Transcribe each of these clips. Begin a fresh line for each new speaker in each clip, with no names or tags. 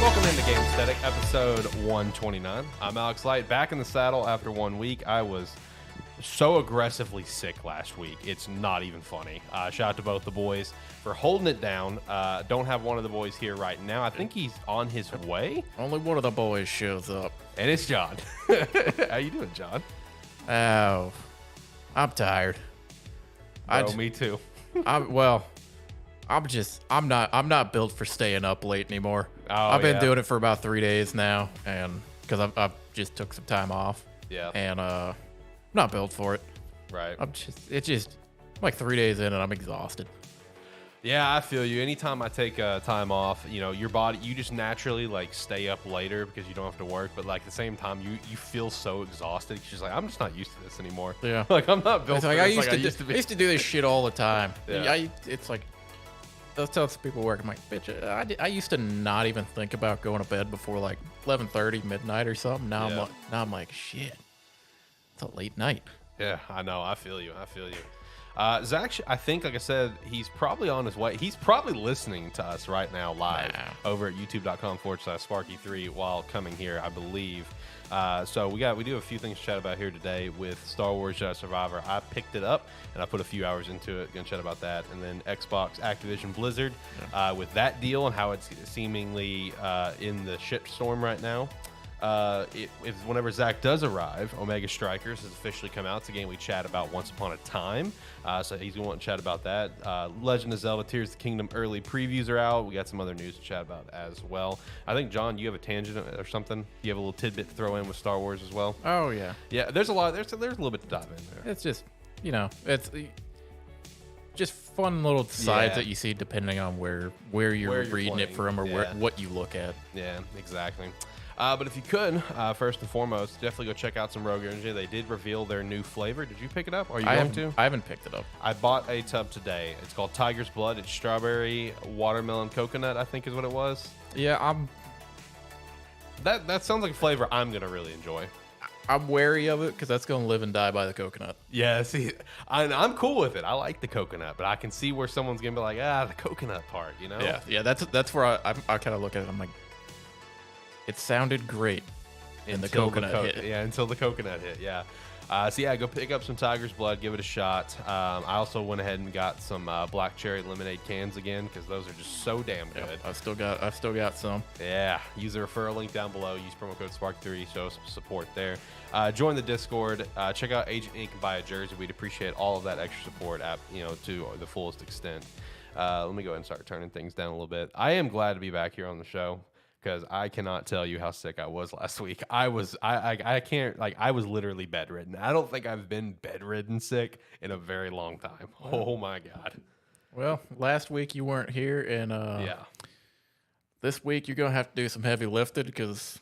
Welcome into Gamesthetic, episode 129. I'm Alex Light, back in the saddle after 1 week. I was so aggressively sick last week. It's not even funny. Shout out to both the boys for holding it down. Don't have one of the boys here right now. I think he's on his way.
Only one of the boys shows up.
And it's John. How you doing, John?
Oh, I'm tired.
Me too.
I'm not built for staying up late anymore.
Oh,
I've been doing it for about 3 days now, and because I've just took some time off.
Yeah.
And I'm not built for it.
Right.
I'm like 3 days in and I'm exhausted.
Yeah, I feel you. Anytime I take time off, you know, your body, you just naturally like stay up later because you don't have to work. But like at the same time, you feel so exhausted. You're just like, I'm just not used to this anymore.
Yeah.
Like I'm not built
It's
for
like
this.
I used to do this shit all the time.
Yeah.
It's like, I tell people work, I'm like, bitch, I used to not even think about going to bed before like 11:30, midnight or something. Now I'm like, shit, it's a late night.
Yeah, I know. I feel you. Zach, I think, like I said, he's probably on his way. He's probably listening to us right now live over at youtube.com/Sparky3 while coming here, I believe. So we do have a few things to chat about here today with Star Wars Jedi Survivor. I picked it up and I put a few hours into it. Gonna chat about that, and then Xbox, Activision, Blizzard, with that deal and how it's seemingly in the shitstorm right now. Whenever Zach does arrive, Omega Strikers has officially come out. It's a game we chat about once upon a time. So he's going to want to chat about that. Legend of Zelda Tears of the Kingdom early previews are out. We got some other news to chat about as well. I think, John, you have a tangent or something? You have a little tidbit to throw in with Star Wars as well?
Oh, yeah.
Yeah, there's a lot. There's a little bit to dive in there.
It's just, it's just fun little sides that you see depending on where you're reading it from or what you look at.
Yeah, exactly. But if you could, first and foremost, definitely go check out some Rogue Energy. They did reveal their new flavor. Did you pick it up? Are you going to?
I haven't picked it up.
I bought a tub today. It's called Tiger's Blood. It's strawberry, watermelon, coconut, I think is what it was.
Yeah,
That sounds like a flavor I'm going to really enjoy.
I'm wary of it because that's going to live and die by the coconut.
Yeah, see, I'm cool with it. I like the coconut, but I can see where someone's going to be like, the coconut part, you know?
Yeah, that's where I kind of look at it. I'm like, it sounded great until the coconut hit.
Yeah, until the coconut hit, yeah. So yeah, go pick up some Tiger's Blood, give it a shot. I also went ahead and got some Black Cherry Lemonade cans again because those are just so damn good.
Yep, I've still got some.
Yeah, use the referral link down below. Use promo code Spark3. Show some support there. Join the Discord. Check out Agent Ink and buy a jersey. We'd appreciate all of that extra support to the fullest extent. Let me go ahead and start turning things down a little bit. I am glad to be back here on the show because I cannot tell you how sick I was last week. I was literally bedridden. I don't think I've been bedridden sick in a very long time. Oh my God.
Well, last week you weren't here, and this week you're gonna have to do some heavy lifting because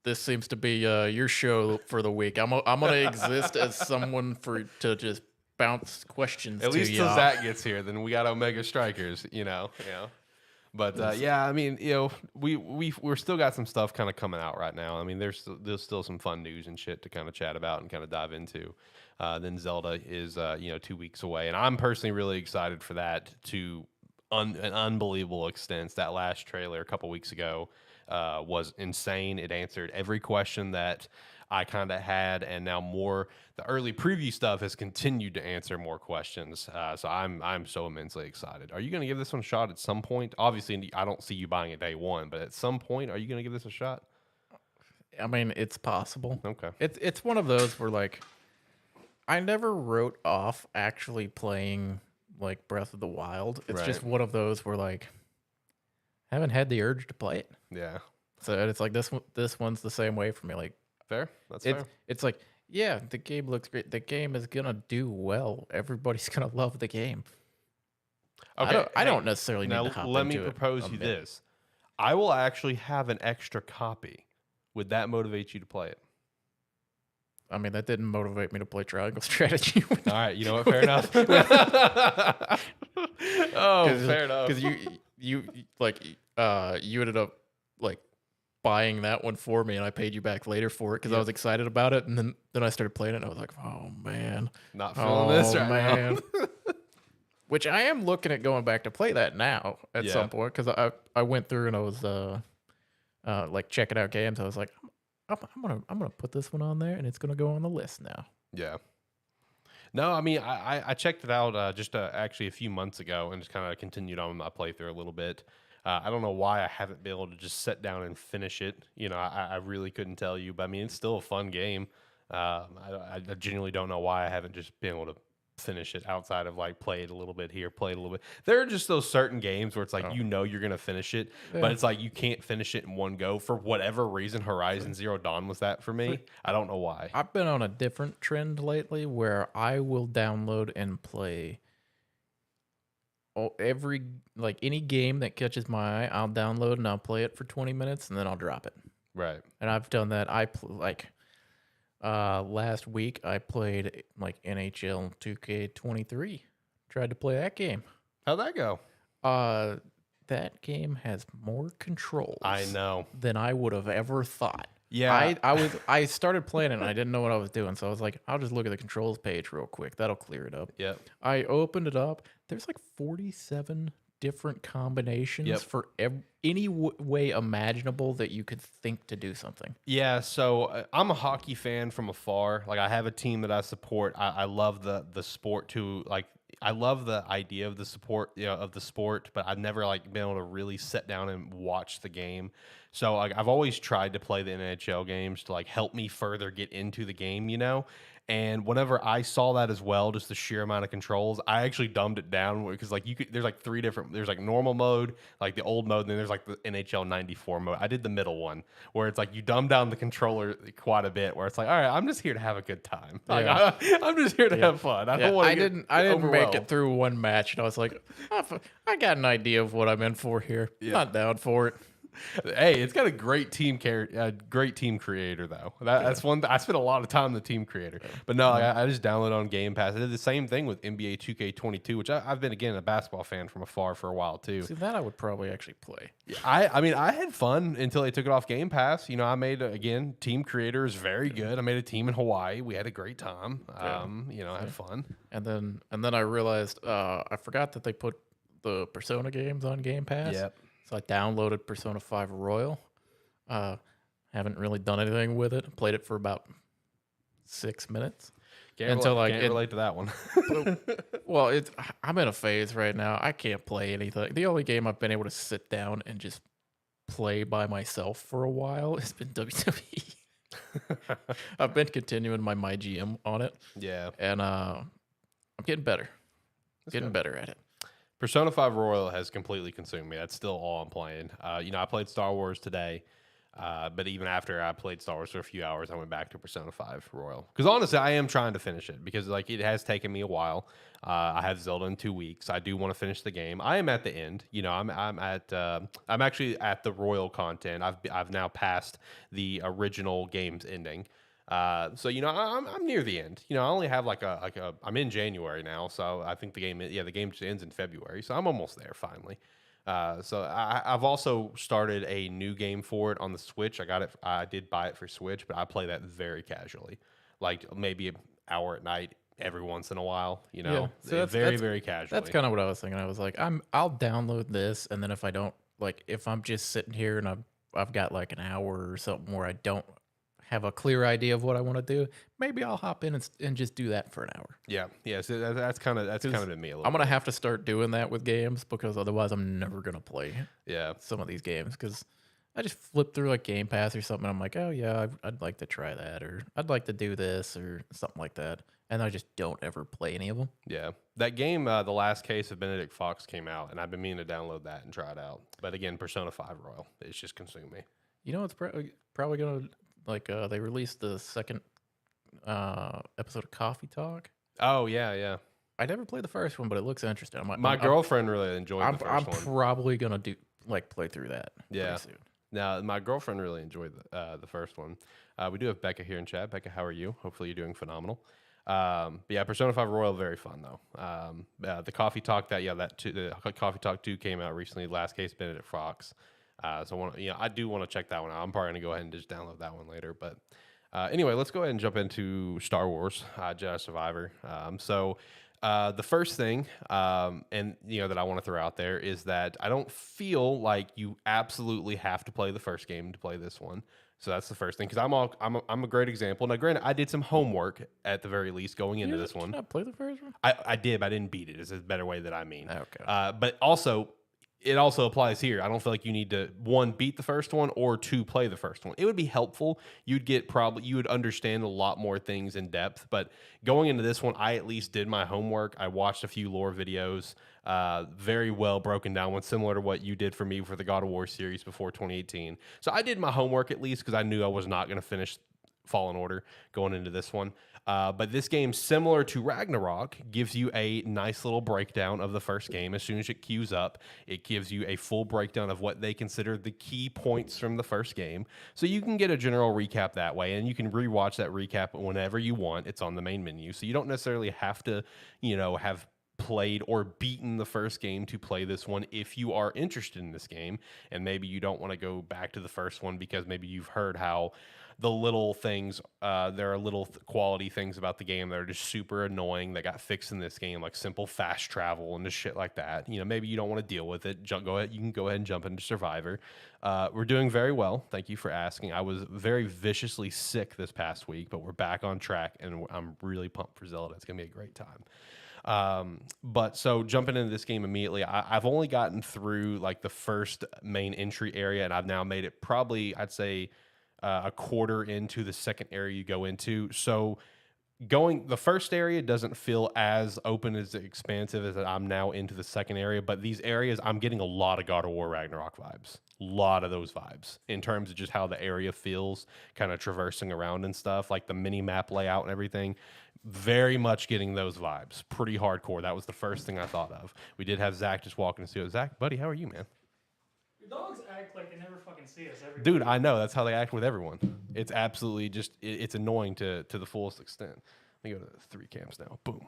this seems to be your show for the week. I'm gonna exist as someone to just bounce questions.
At least till Zach gets here, then we got Omega Strikers. But I mean, we're still got some stuff kind of coming out right now. I mean, there's still some fun news and shit to kind of chat about and kind of dive into. Then Zelda is 2 weeks away, and I'm personally really excited for that to an unbelievable extent. That last trailer a couple weeks ago was insane. It answered every question that I kind of had, and now the early preview stuff has continued to answer more questions. So I'm so immensely excited. Are you going to give this one a shot at some point? Obviously, I don't see you buying it day one, but at some point, are you going to give this a shot?
I mean, it's possible.
Okay.
It's one of those where like I never wrote off actually playing like Breath of the Wild. It's just one of those where like I haven't had the urge to play it.
Yeah.
So it's like this one's the same way for me. Like
fair. That's fair.
It's like, yeah, the game looks great. The game is gonna do well. Everybody's gonna love the game.
Okay.
I don't necessarily need to hop
let me
into it
propose you this. I will actually have an extra copy. Would that motivate you to play it?
I mean, that didn't motivate me to play Triangle Strategy.
All right, you know what? Fair enough. Fair enough.
Because you ended up like buying that one for me, and I paid you back later for it because I was excited about it, and then I started playing it, and I was like, oh man,
not feeling this right now.
Which I am looking at going back to play that now at some point because I went through and I was like checking out games. I was like, I'm gonna put this one on there, and it's gonna go on the list now.
Yeah. No, I mean I checked it out just actually a few months ago and just kind of continued on my playthrough a little bit. I don't know why I haven't been able to just sit down and finish it. I really couldn't tell you, but I mean it's still a fun game. I genuinely don't know why I haven't just been able to finish it outside of like play it a little bit here, play it a little bit. There are just those certain games where it's like you're gonna finish it, but it's like you can't finish it in one go for whatever reason. Horizon Zero Dawn was that for me. I don't know why.
I've been on a different trend lately where I will download and play any game that catches my eye. I'll download and I'll play it for 20 minutes and then I'll drop it.
Right.
And I've done that. Last week I played like NHL 2K23. Tried to play that game.
How'd that go?
That game has more controls.
I know.
Than I would have ever thought.
Yeah.
I started playing it and I didn't know what I was doing, so I was like, I'll just look at the controls page real quick. That'll clear it up.
Yep.
I opened it up. There's like 47 different combinations for any way imaginable that you could think to do something.
Yeah, so I'm a hockey fan from afar. Like I have a team that I support. I love the sport too. Like I love the idea of the support, of the sport, but I've never like been able to really sit down and watch the game. So like I've always tried to play the NHL games to like help me further get into the game, And whenever I saw that as well, just the sheer amount of controls, I actually dumbed it down because like there's like three different, there's like normal mode, like the old mode, and then there's like the NHL 94 mode. I did the middle one where it's like you dumb down the controller quite a bit, where it's like, all right, I'm just here to have a good time. Like I'm just here to have fun. I don't want to.
I didn't make it through one match, and I was like, I got an idea of what I'm in for here. Yeah. Not down for it.
Hey, it's got a great team creator though. That's one. I spent a lot of time on the team creator, but no, I just downloaded on Game Pass. I did the same thing with NBA 2K22, which I've been again a basketball fan from afar for a while too.
See, that I would probably actually play.
I mean, I had fun until they took it off Game Pass. I made again team creator is very good. I made a team in Hawaii. We had a great time. I had fun.
And then I realized I forgot that they put the Persona games on Game Pass.
Yep.
So I downloaded Persona 5 Royal. Haven't really done anything with it. Played it for about 6 minutes.
Can't relate to that one.
Well, I'm in a phase right now. I can't play anything. The only game I've been able to sit down and just play by myself for a while has been WWE. I've been continuing my GM on it.
Yeah.
And I'm getting better. Better at it.
Persona 5 Royal has completely consumed me. That's still all I'm playing. I played Star Wars today. But even after I played Star Wars for a few hours, I went back to Persona 5 Royal. Because honestly, I am trying to finish it because it has taken me a while. I have Zelda in 2 weeks. I do want to finish the game. I am at the end. I'm actually at the Royal content. I've now passed the original game's ending. So I'm near the end. I only have I'm in January now, so I think the game just ends in February. So I'm almost there finally. So I've also started a new game for it on the Switch. I did buy it for Switch, but I play that very casually, like maybe an hour at night every once in a while. So that's very casually.
That's kind of what I was thinking. I was like, I'll download this, and then if I don't if I'm just sitting here and I've got like an hour or something where I don't have a clear idea of what I want to do, maybe I'll hop in and just do that for an hour.
Yeah. So that's kind of been me a little.
I'm gonna have to start doing that with games because otherwise I'm never gonna play.
Yeah.
Some of these games because I just flip through like Game Pass or something. And I'm like, oh yeah, I'd like to try that, or I'd like to do this or something like that, and I just don't ever play any of them.
Yeah, that game, The Last Case of Benedict Fox came out, and I've been meaning to download that and try it out. But again, Persona 5 Royal, it's just consumed me.
It's probably gonna. They released the second episode of Coffee Talk.
Oh, yeah.
I never played the first one, but it looks interesting.
My girlfriend really enjoyed the first one.
I'm probably going to play through that pretty soon.
Now, my girlfriend really enjoyed the first one. We do have Becca here in chat. Becca, how are you? Hopefully you're doing phenomenal. But yeah, Persona 5 Royal, very fun, though. The Coffee Talk, the Coffee Talk 2 came out recently. Last Case, Benedict Fox. So I do want to check that one out. I'm probably going to go ahead and just download that one later. But anyway, let's go ahead and jump into Star Wars Jedi Survivor. So the first thing, that I want to throw out there is that I don't feel like you absolutely have to play the first game to play this one. So that's the first thing, because I'm a great example. Now, granted, I did some homework at the very least going into this one.
Did you not play the first one?
I did, but I didn't beat it. Is a better way that I mean.
Okay.
But also, it also applies here. I don't feel like you need to, 1, beat the first one, or 2, play the first one. It would be helpful. You would understand a lot more things in depth. But going into this one, I at least did my homework. I watched a few lore videos, very well broken down one, similar to what you did for me for the God of War series before 2018. So I did my homework at least because I knew I was not going to finish Fallen Order going into this one. But this game, similar to Ragnarok, gives you a nice little breakdown of the first game. As soon as it queues up, it gives you a full breakdown of what they consider the key points from the first game. So you can get a general recap that way, and you can rewatch that recap whenever you want. It's on the main menu. So you don't necessarily have to, have played or beaten the first game to play this one if you are interested in this game, and maybe you don't want to go back to the first one because maybe you've heard how the little things, there are little quality things about the game that are just super annoying that got fixed in this game, like simple fast travel and just shit like that. Maybe you don't want to deal with it. You can go ahead and jump into Survivor. We're doing very well. Thank you for asking. I was very viciously sick this past week, but we're back on track, and I'm really pumped for Zelda. It's going to be a great time. But so jumping into this game immediately, I've only gotten through like the first main entry area, and I've now made it probably, I'd say, a quarter into the second area you go into. So the first area doesn't feel as open, as expansive as I'm now into the second area, but these areas, I'm getting a lot of God of War Ragnarok vibes. A lot of those vibes in terms of just how the area feels, kind of traversing around and stuff, like the mini map layout and everything. Very much getting those vibes. Pretty hardcore. That was the first thing I thought of. We did have Zach just walking to see us. Zach, buddy, how are you, man?
Your dogs act like they never fucking see us every
Dude,
week.
I know. That's how they act with everyone. It's absolutely just, it's annoying to the fullest extent. Let me go to the 3 camps now. Boom.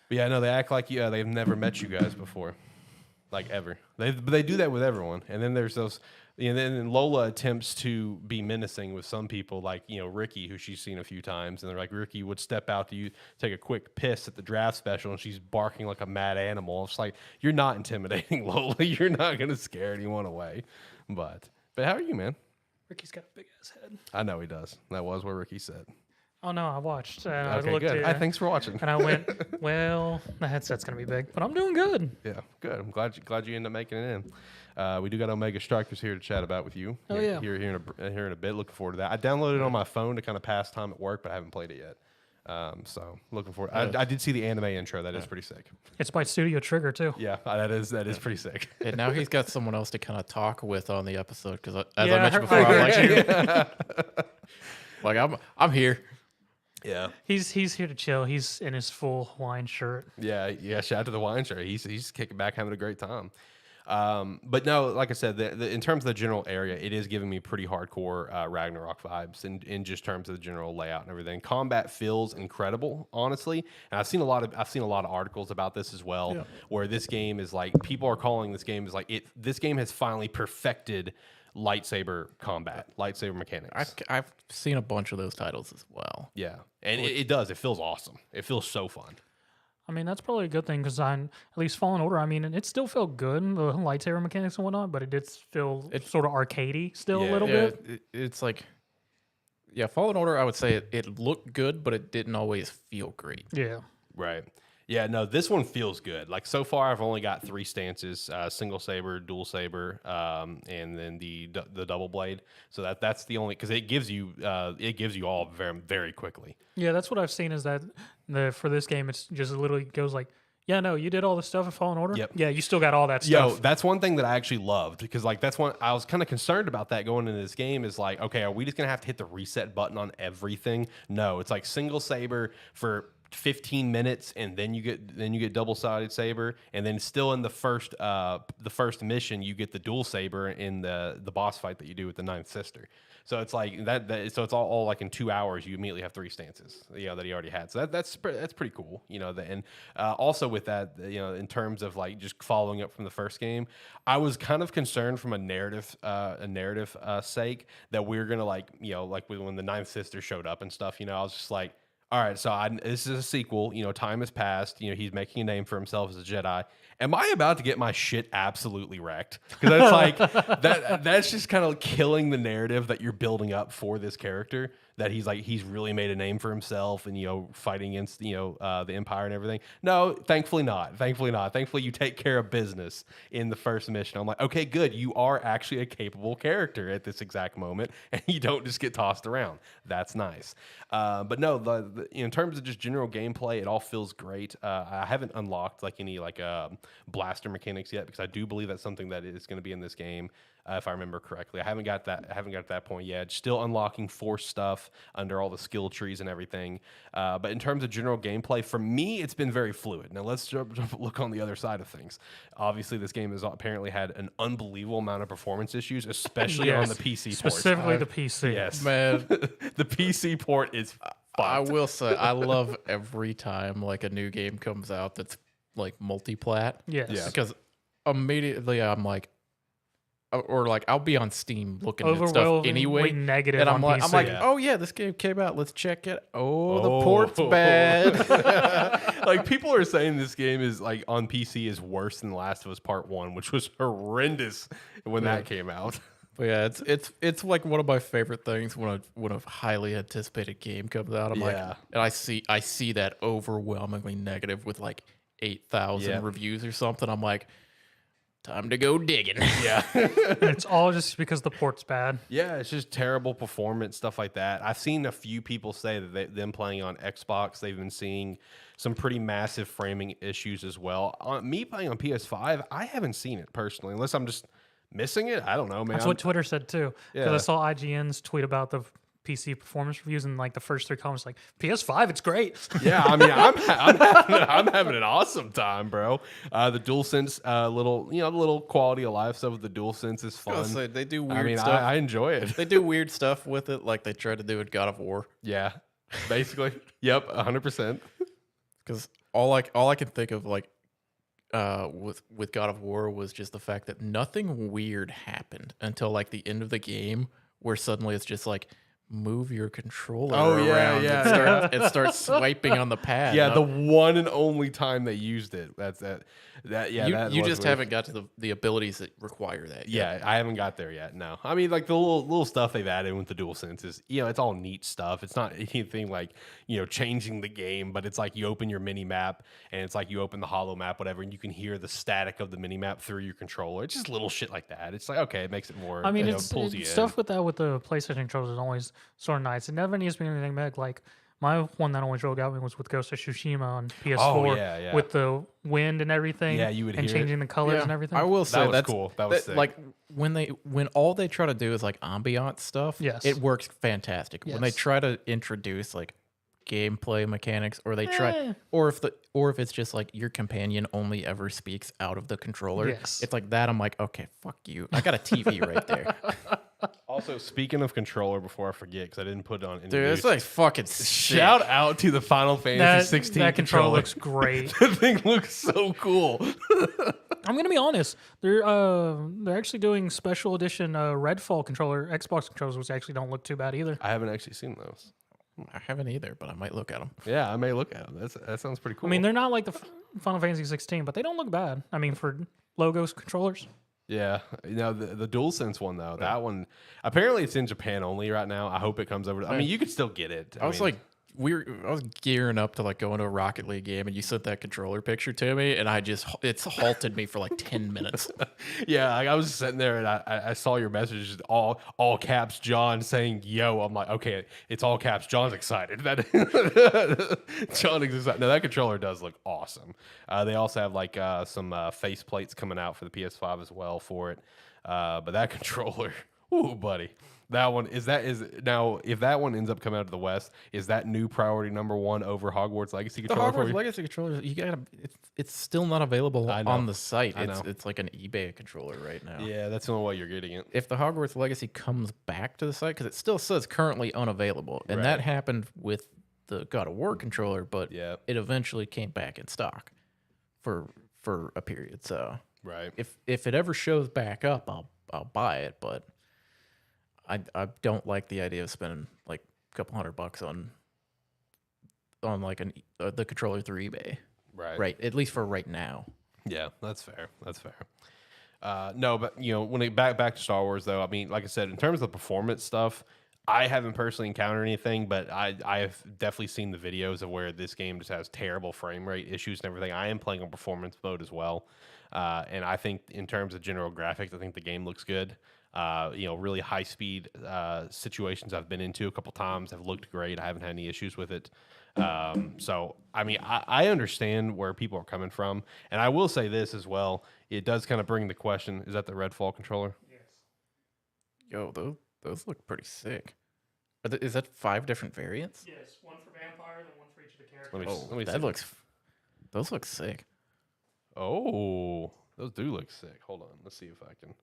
But yeah, no, they act like they've never met you guys before. Like ever. They do that with everyone. And then there's those, then Lola attempts to be menacing with some people, like, Ricky, who she's seen a few times. And they're like, Ricky would step out to take a quick piss at the draft special, and she's barking like a mad animal. It's like, you're not intimidating, Lola. You're not going to scare anyone away. But how are you, man?
Ricky's got a big ass head.
I know he does. That was what Ricky said.
Oh no, I watched. And I
Okay,
looked
good.
at,
Thanks for watching.
and I went, well, the headset's gonna be big, but I'm doing good.
Yeah, good. I'm glad you ended up making it in. We do got Omega Strikers here to chat about with you.
Oh, yeah.
Here in a bit. Looking forward to that. I downloaded it on my phone to kind of pass time at work, but I haven't played it yet. So looking forward. I did see the anime intro. That is pretty sick.
It's by Studio Trigger too.
Yeah, that is pretty sick.
And now he's got someone else to kind of talk with on the episode because, as
Yeah,
I mentioned
I
before,
heard
I'm here.
Yeah.
He's here to chill. He's in his full Hawaiian shirt.
Yeah. Shout out to the wine shirt. He's kicking back, having a great time. But no, like I said, in terms of the general area, it is giving me pretty hardcore Ragnarok vibes in just terms of the general layout and everything. Combat feels incredible, honestly, and I've seen a lot of articles about this as well, where this game is like people are calling this game is like this game has finally perfected lightsaber combat, lightsaber mechanics.
I've seen a bunch of those titles as well.
Yeah, and it does. It feels awesome. It feels so fun.
I mean, that's probably a good thing because at least Fallen Order, I mean, it still felt good, the lightsaber mechanics and whatnot, but it did feel sort of arcadey still a little bit.
It's like, Fallen Order, I would say it looked good, but it didn't always feel great.
Yeah.
Right. Yeah, no, this one feels good. Like so far, I've only got 3 stances: single saber, dual saber, and then the double blade. So that's the only because it gives you all very very quickly.
Yeah, that's what I've seen is that for this game, it's just literally goes like, yeah, no, you did all the stuff in Fallen Order.
Yep.
Yeah, you still got all that stuff.
Yo, that's one thing that I actually loved because like that's one I was kind of concerned about that going into this game is like, okay, are we just gonna have to hit the reset button on everything? No, it's like single saber for 15 minutes and then you get double-sided saber, and then still in the first mission you get the dual saber in the boss fight that you do with the ninth sister. So it's like that so it's all like in 2 hours you immediately have 3 stances that he already had. So that's pretty cool, and also with that, in terms of like just following up from the first game, I was kind of concerned from a narrative sake that we were gonna like when the ninth sister showed up and stuff, I was just like, all right, so this is a sequel. Time has passed. He's making a name for himself as a Jedi. Am I about to get my shit absolutely wrecked? Because that's like that's just kind of killing the narrative that you're building up for this character. That he's really made a name for himself and fighting against the Empire and everything. No, thankfully not. Thankfully you take care of business in the first mission. I'm like, okay, good. You are actually a capable character at this exact moment, and you don't just get tossed around. That's nice. But no, in terms of just general gameplay, it all feels great. I haven't unlocked like any blaster mechanics yet because I do believe that's something that is going to be in this game. If I remember correctly, I haven't got to that point yet. Still unlocking Force stuff under all the skill trees and everything. But in terms of general gameplay, for me, it's been very fluid. Now let's look on the other side of things. Obviously, this game has apparently had an unbelievable amount of performance issues, especially on the PC port.
Specifically the PC.
Yes,
Man,
the PC port is
I will say I love every time like a new game comes out that's like multi-plat.
Yes.
Yeah.
Because immediately I'm like, or like I'll be on Steam looking at stuff anyway,
negative,
and I'm like,
PC.
oh yeah, this game came out. Let's check it. Oh, the port's bad.
Like people are saying this game is like on PC is worse than Last of Us Part 1, which was horrendous when that came out.
But yeah, it's like one of my favorite things when a highly anticipated game comes out. I'm like, and I see that overwhelmingly negative with like 8,000 reviews or something. I'm like, time to go digging.
Yeah.
And it's all just because the port's bad.
Yeah, it's just terrible performance, stuff like that. I've seen a few people say that them playing on Xbox, they've been seeing some pretty massive framing issues as well. Me playing on PS5, I haven't seen it personally, unless I'm just missing it. I don't know, man.
That's what Twitter said too. Because
Yeah.
I saw IGN's tweet about the PC performance reviews, and like the first 3 comments like PS5, it's great.
Yeah, I mean, I'm having an awesome time, bro. The DualSense, the little quality of life stuff with the DualSense is fun.
Say, they do weird
I mean,
stuff.
I enjoy it.
They do weird stuff with it, like they tried to do with God of War.
Yeah, basically. Yep, 100%.
Because all I can think of like with God of War was just the fact that nothing weird happened until like the end of the game, where suddenly it's just like move your controller
yeah,
around
yeah,
and start swiping on the pad.
Yeah, the one and only time they used it. That's that.
You just haven't got to the abilities that require that yet.
Yeah, I haven't got there yet. No, I mean like the little stuff they've added with the DualSense is it's all neat stuff. It's not anything like changing the game, but it's like you open your mini map and it's like you open the hollow map, whatever, and you can hear the static of the mini map through your controller. It's just little shit like that. It's like okay, it makes it more.
I mean,
pulls you
stuff
in.
with that with the PlayStation controllers is always sort of nice. It never needs to be anything big. Like my one that always really got me was with Ghost of Tsushima on PS4 with the wind and everything.
Yeah, you would
and
hear
changing the colors and everything.
I will say
that was
that's
cool. That was sick.
like when all they try to do is like ambient stuff.
Yes,
it works fantastic.
Yes.
When they try to introduce like gameplay mechanics, or they try, or if it's just like your companion only ever speaks out of the controller.
Yes.
It's like that. I'm like, okay, fuck you. I got a TV right there.
Also, speaking of controller, before I forget, because I didn't put it on.
Dude, it's like fucking
shout out to the Final Fantasy 16
that controller
controller.
looks great.
The thing looks so cool.
I'm gonna be honest. They're actually doing special edition Redfall controller Xbox controllers, which actually don't look too bad either.
I haven't actually seen those.
I haven't either, but I might look at them.
Yeah, I may look at them. That sounds pretty cool.
I mean, they're not like the Final Fantasy 16, but they don't look bad. I mean, for logos controllers.
Yeah, the DualSense one though, that one apparently it's in Japan only right now. I hope it comes over. I mean, you could still get it.
I was gearing up to like go into a Rocket League game, and you sent that controller picture to me, and it's halted me for like 10 minutes.
Yeah, I was sitting there and I saw your message, all caps, John saying "yo." I'm like, okay, it's all caps. John's excited. John is excited. No, that controller does look awesome. They also have like some face plates coming out for the PS5 as well for it. But that controller, ooh, buddy. That one is now. If that one ends up coming out of the West, is that new priority number one over Hogwarts Legacy controller?
The Hogwarts Legacy controller, it's still not available on the site.
I know.
It's like an eBay controller right now.
Yeah, that's the only way you're getting it.
If the Hogwarts Legacy comes back to the site, because it still says currently unavailable, and that happened with the God of War controller, but it eventually came back in stock for a period. So if it ever shows back up, I'll buy it, but. I don't like the idea of spending like a couple $100 on like the controller through eBay. Right. At least for right now.
Yeah, that's fair. No, but when it back to Star Wars though, I mean, like I said, in terms of the performance stuff, I haven't personally encountered anything, but I have definitely seen the videos of where this game just has terrible frame rate issues and everything. I am playing on performance mode as well, and I think in terms of general graphics, I think the game looks good. Really high speed situations I've been into a couple times have looked great. I haven't had any issues with it. So, I mean, I understand where people are coming from. And I will say this as well. It does kind of bring the question, is that the Redfall controller?
Yes.
Yo, those look pretty sick. Is that 5 different variants?
Yes, one for vampire, then one for each of the characters.
Let me see.
Those look sick.
Oh, those do look sick. Hold on. Let's see if I can.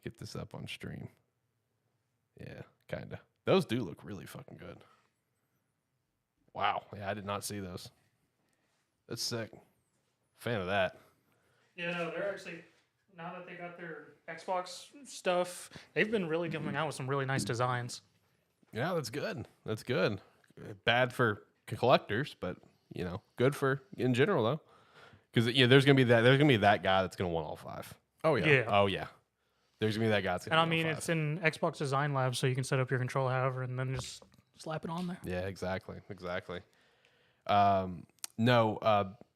Get this up on stream. Yeah, kind of. Those do look really fucking good. Wow. Yeah, I did not see those. That's sick. Fan of that.
Yeah, no, they're actually, now that they got their Xbox stuff, they've been really coming out with some really nice designs.
Yeah, that's good. That's good. Bad for collectors, but, good for in general, though. Because, there's going to be that guy that's going to want all 5.
Oh, yeah.
Oh, yeah. There's gonna be that guy.
And I mean, it's in Xbox Design Lab, so you can set up your controller however, and then just slap it on there.
Yeah, exactly.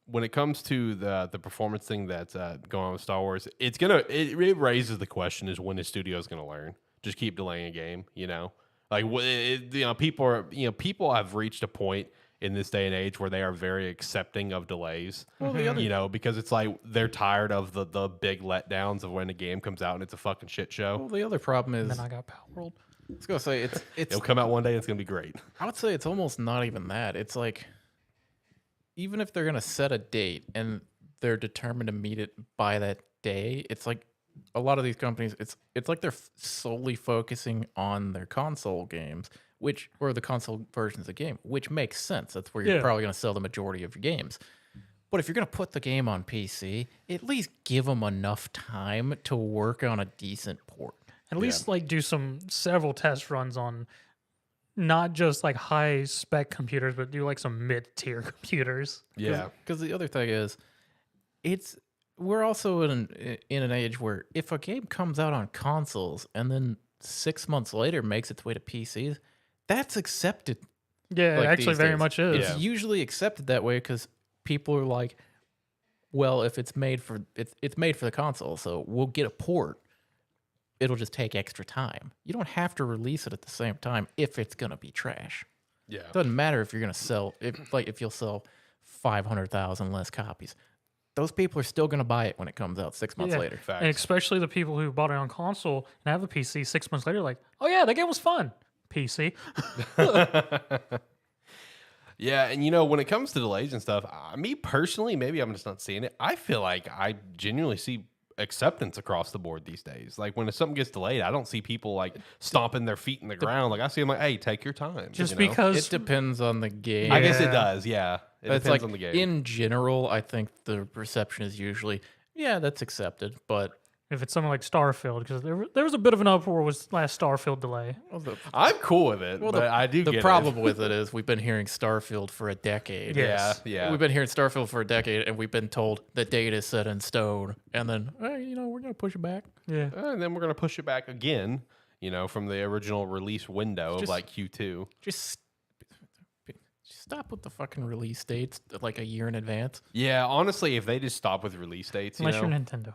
When it comes to the performance thing that's going on with Star Wars, it raises the question: is when the studio's gonna learn? Just keep delaying a game, people have reached a point in this day and age where they are very accepting of delays, because it's like they're tired of the big letdowns of when a game comes out and it's a fucking shit show.
Well, the other problem is...
And then I got Power World.
I was going to say,
it'll come out one day and it's going to be great.
I would say it's almost not even that. It's like, even if they're going to set a date and they're determined to meet it by that day, it's like a lot of these companies, it's like they're solely focusing on their console games, or the console versions of the game, which makes sense. That's where you're probably going to sell the majority of your games. But if you're going to put the game on PC, at least give them enough time to work on a decent port.
At least like do several test runs on not just like high spec computers, but do like some mid tier computers.
Yeah,
because the other thing is, we're also in an age where if a game comes out on consoles and then 6 months later makes its way to PCs, that's accepted.
Yeah, it actually very much is.
It's usually accepted that way because people are like, well, if it's made for the console, so we'll get a port. It'll just take extra time. You don't have to release it at the same time if it's gonna be trash.
Yeah,
it doesn't matter if you're gonna sell if you'll sell 500,000 less copies. Those people are still gonna buy it when it comes out 6 months later.
Facts.
And especially the people who bought it on console and have a PC 6 months later, like, oh yeah, that game was fun. PC.
Yeah, and when it comes to delays and stuff, me personally, maybe I'm just not seeing it. I feel like I genuinely see acceptance across the board these days. Like when something gets delayed, I don't see people like stomping their feet in the ground. Like I see them like, hey, take your time.
Just because
it depends on the game.
I guess it does. Yeah, it depends on the game.
In general, I think the reception is usually, yeah, that's accepted. But
if it's something like Starfield, because there was a bit of an uproar with last Starfield delay.
I'm cool with it, but I do.
The problem with it is we've been hearing Starfield for a decade.
Yes.
Yeah.
We've been hearing Starfield for a decade, and we've been told the date is set in stone, and then hey, we're gonna push it back.
Yeah,
and then we're gonna push it back again. From the original release window of like Q2.
Just stop with the fucking release dates like a year in advance.
Yeah, honestly, if they just stop with release dates,
unless you're Nintendo.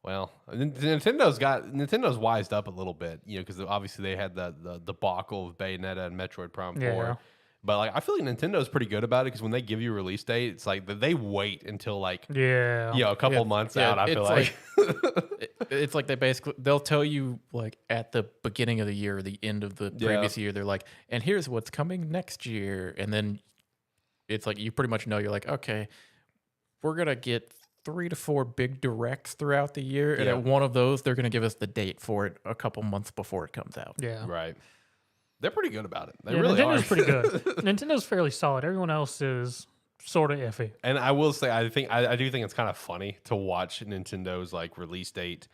Well, Nintendo's wised up a little bit, because obviously they had the debacle of Bayonetta and Metroid Prime 4.
Yeah.
But like, I feel like Nintendo's pretty good about it because when they give you a release date, it's like they wait until like a couple months out. I feel like
it's like they'll tell you like at the beginning of the year or the end of the previous year. They're like, and here's what's coming next year, and then it's like you pretty much know. You're like, okay, we're gonna get 3 to 4 big directs throughout the year, and at one of those, they're going to give us the date for it a couple months before it comes out.
Yeah,
right. They're pretty good about it. They really
Nintendo's
are.
pretty good. Nintendo's fairly solid. Everyone else is sort of iffy.
And I will say, I do think it's kind of funny to watch Nintendo's like release date,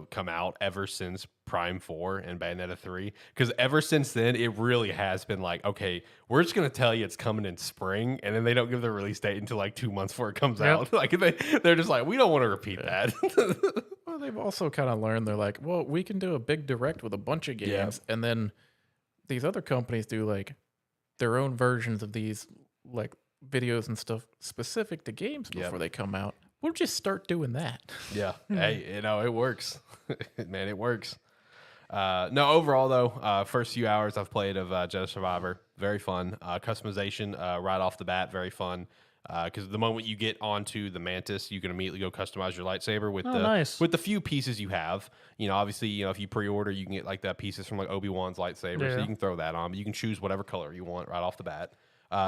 come out ever since Prime 4 and Bayonetta 3. Because ever since then, it really has been like, okay, we're just going to tell you it's coming in spring. And then they don't give the release date until like 2 months before it comes out. Like they're just like, we don't want to repeat that.
Well, they've also kind of learned, they're like, well, we can do a big direct with a bunch of games. And then these other companies do like their own versions of these like videos and stuff specific to games before they come out. We'll just start doing that.
Yeah. Hey, it works. Man, it works. No, overall, though, first few hours I've played of Jedi Survivor, very fun. Customization right off the bat, very fun. Because the moment you get onto the Mantis, you can immediately go customize your lightsaber with the few pieces you have. Obviously, if you pre-order, you can get like the pieces from like Obi-Wan's lightsaber, so you can throw that on. But you can choose whatever color you want right off the bat.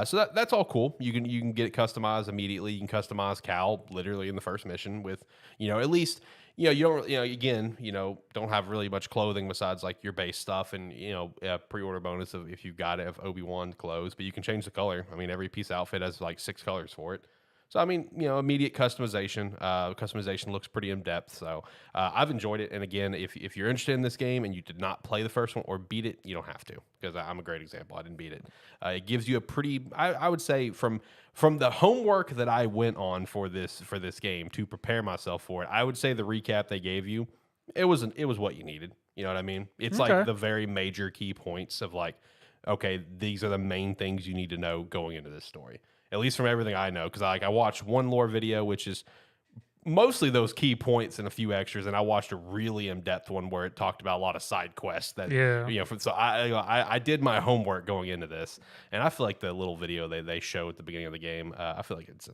So that's all cool. You can get it customized immediately. You can customize Cal literally in the first mission with, at least, you don't, again, don't have really much clothing besides like your base stuff and, a pre-order bonus of if you've got it of Obi-Wan clothes, but you can change the color. I mean, every piece of outfit has like 6 colors for it. So, I mean, immediate customization. Customization looks pretty in-depth. So, I've enjoyed it. And again, if you're interested in this game and you did not play the first one or beat it, you don't have to, because I'm a great example. I didn't beat it. It gives you a pretty, I would say, from the homework that I went on for this game to prepare myself for it, I would say the recap they gave you, it was what you needed. You know what I mean? It's like the very major key points of like, okay, these are the main things you need to know going into this story. At least from everything I know, because I watched one lore video, which is mostly those key points and a few extras, and I watched a really in-depth one where it talked about a lot of side quests. So I did my homework going into this, and I feel like the little video they show at the beginning of the game, I feel like it's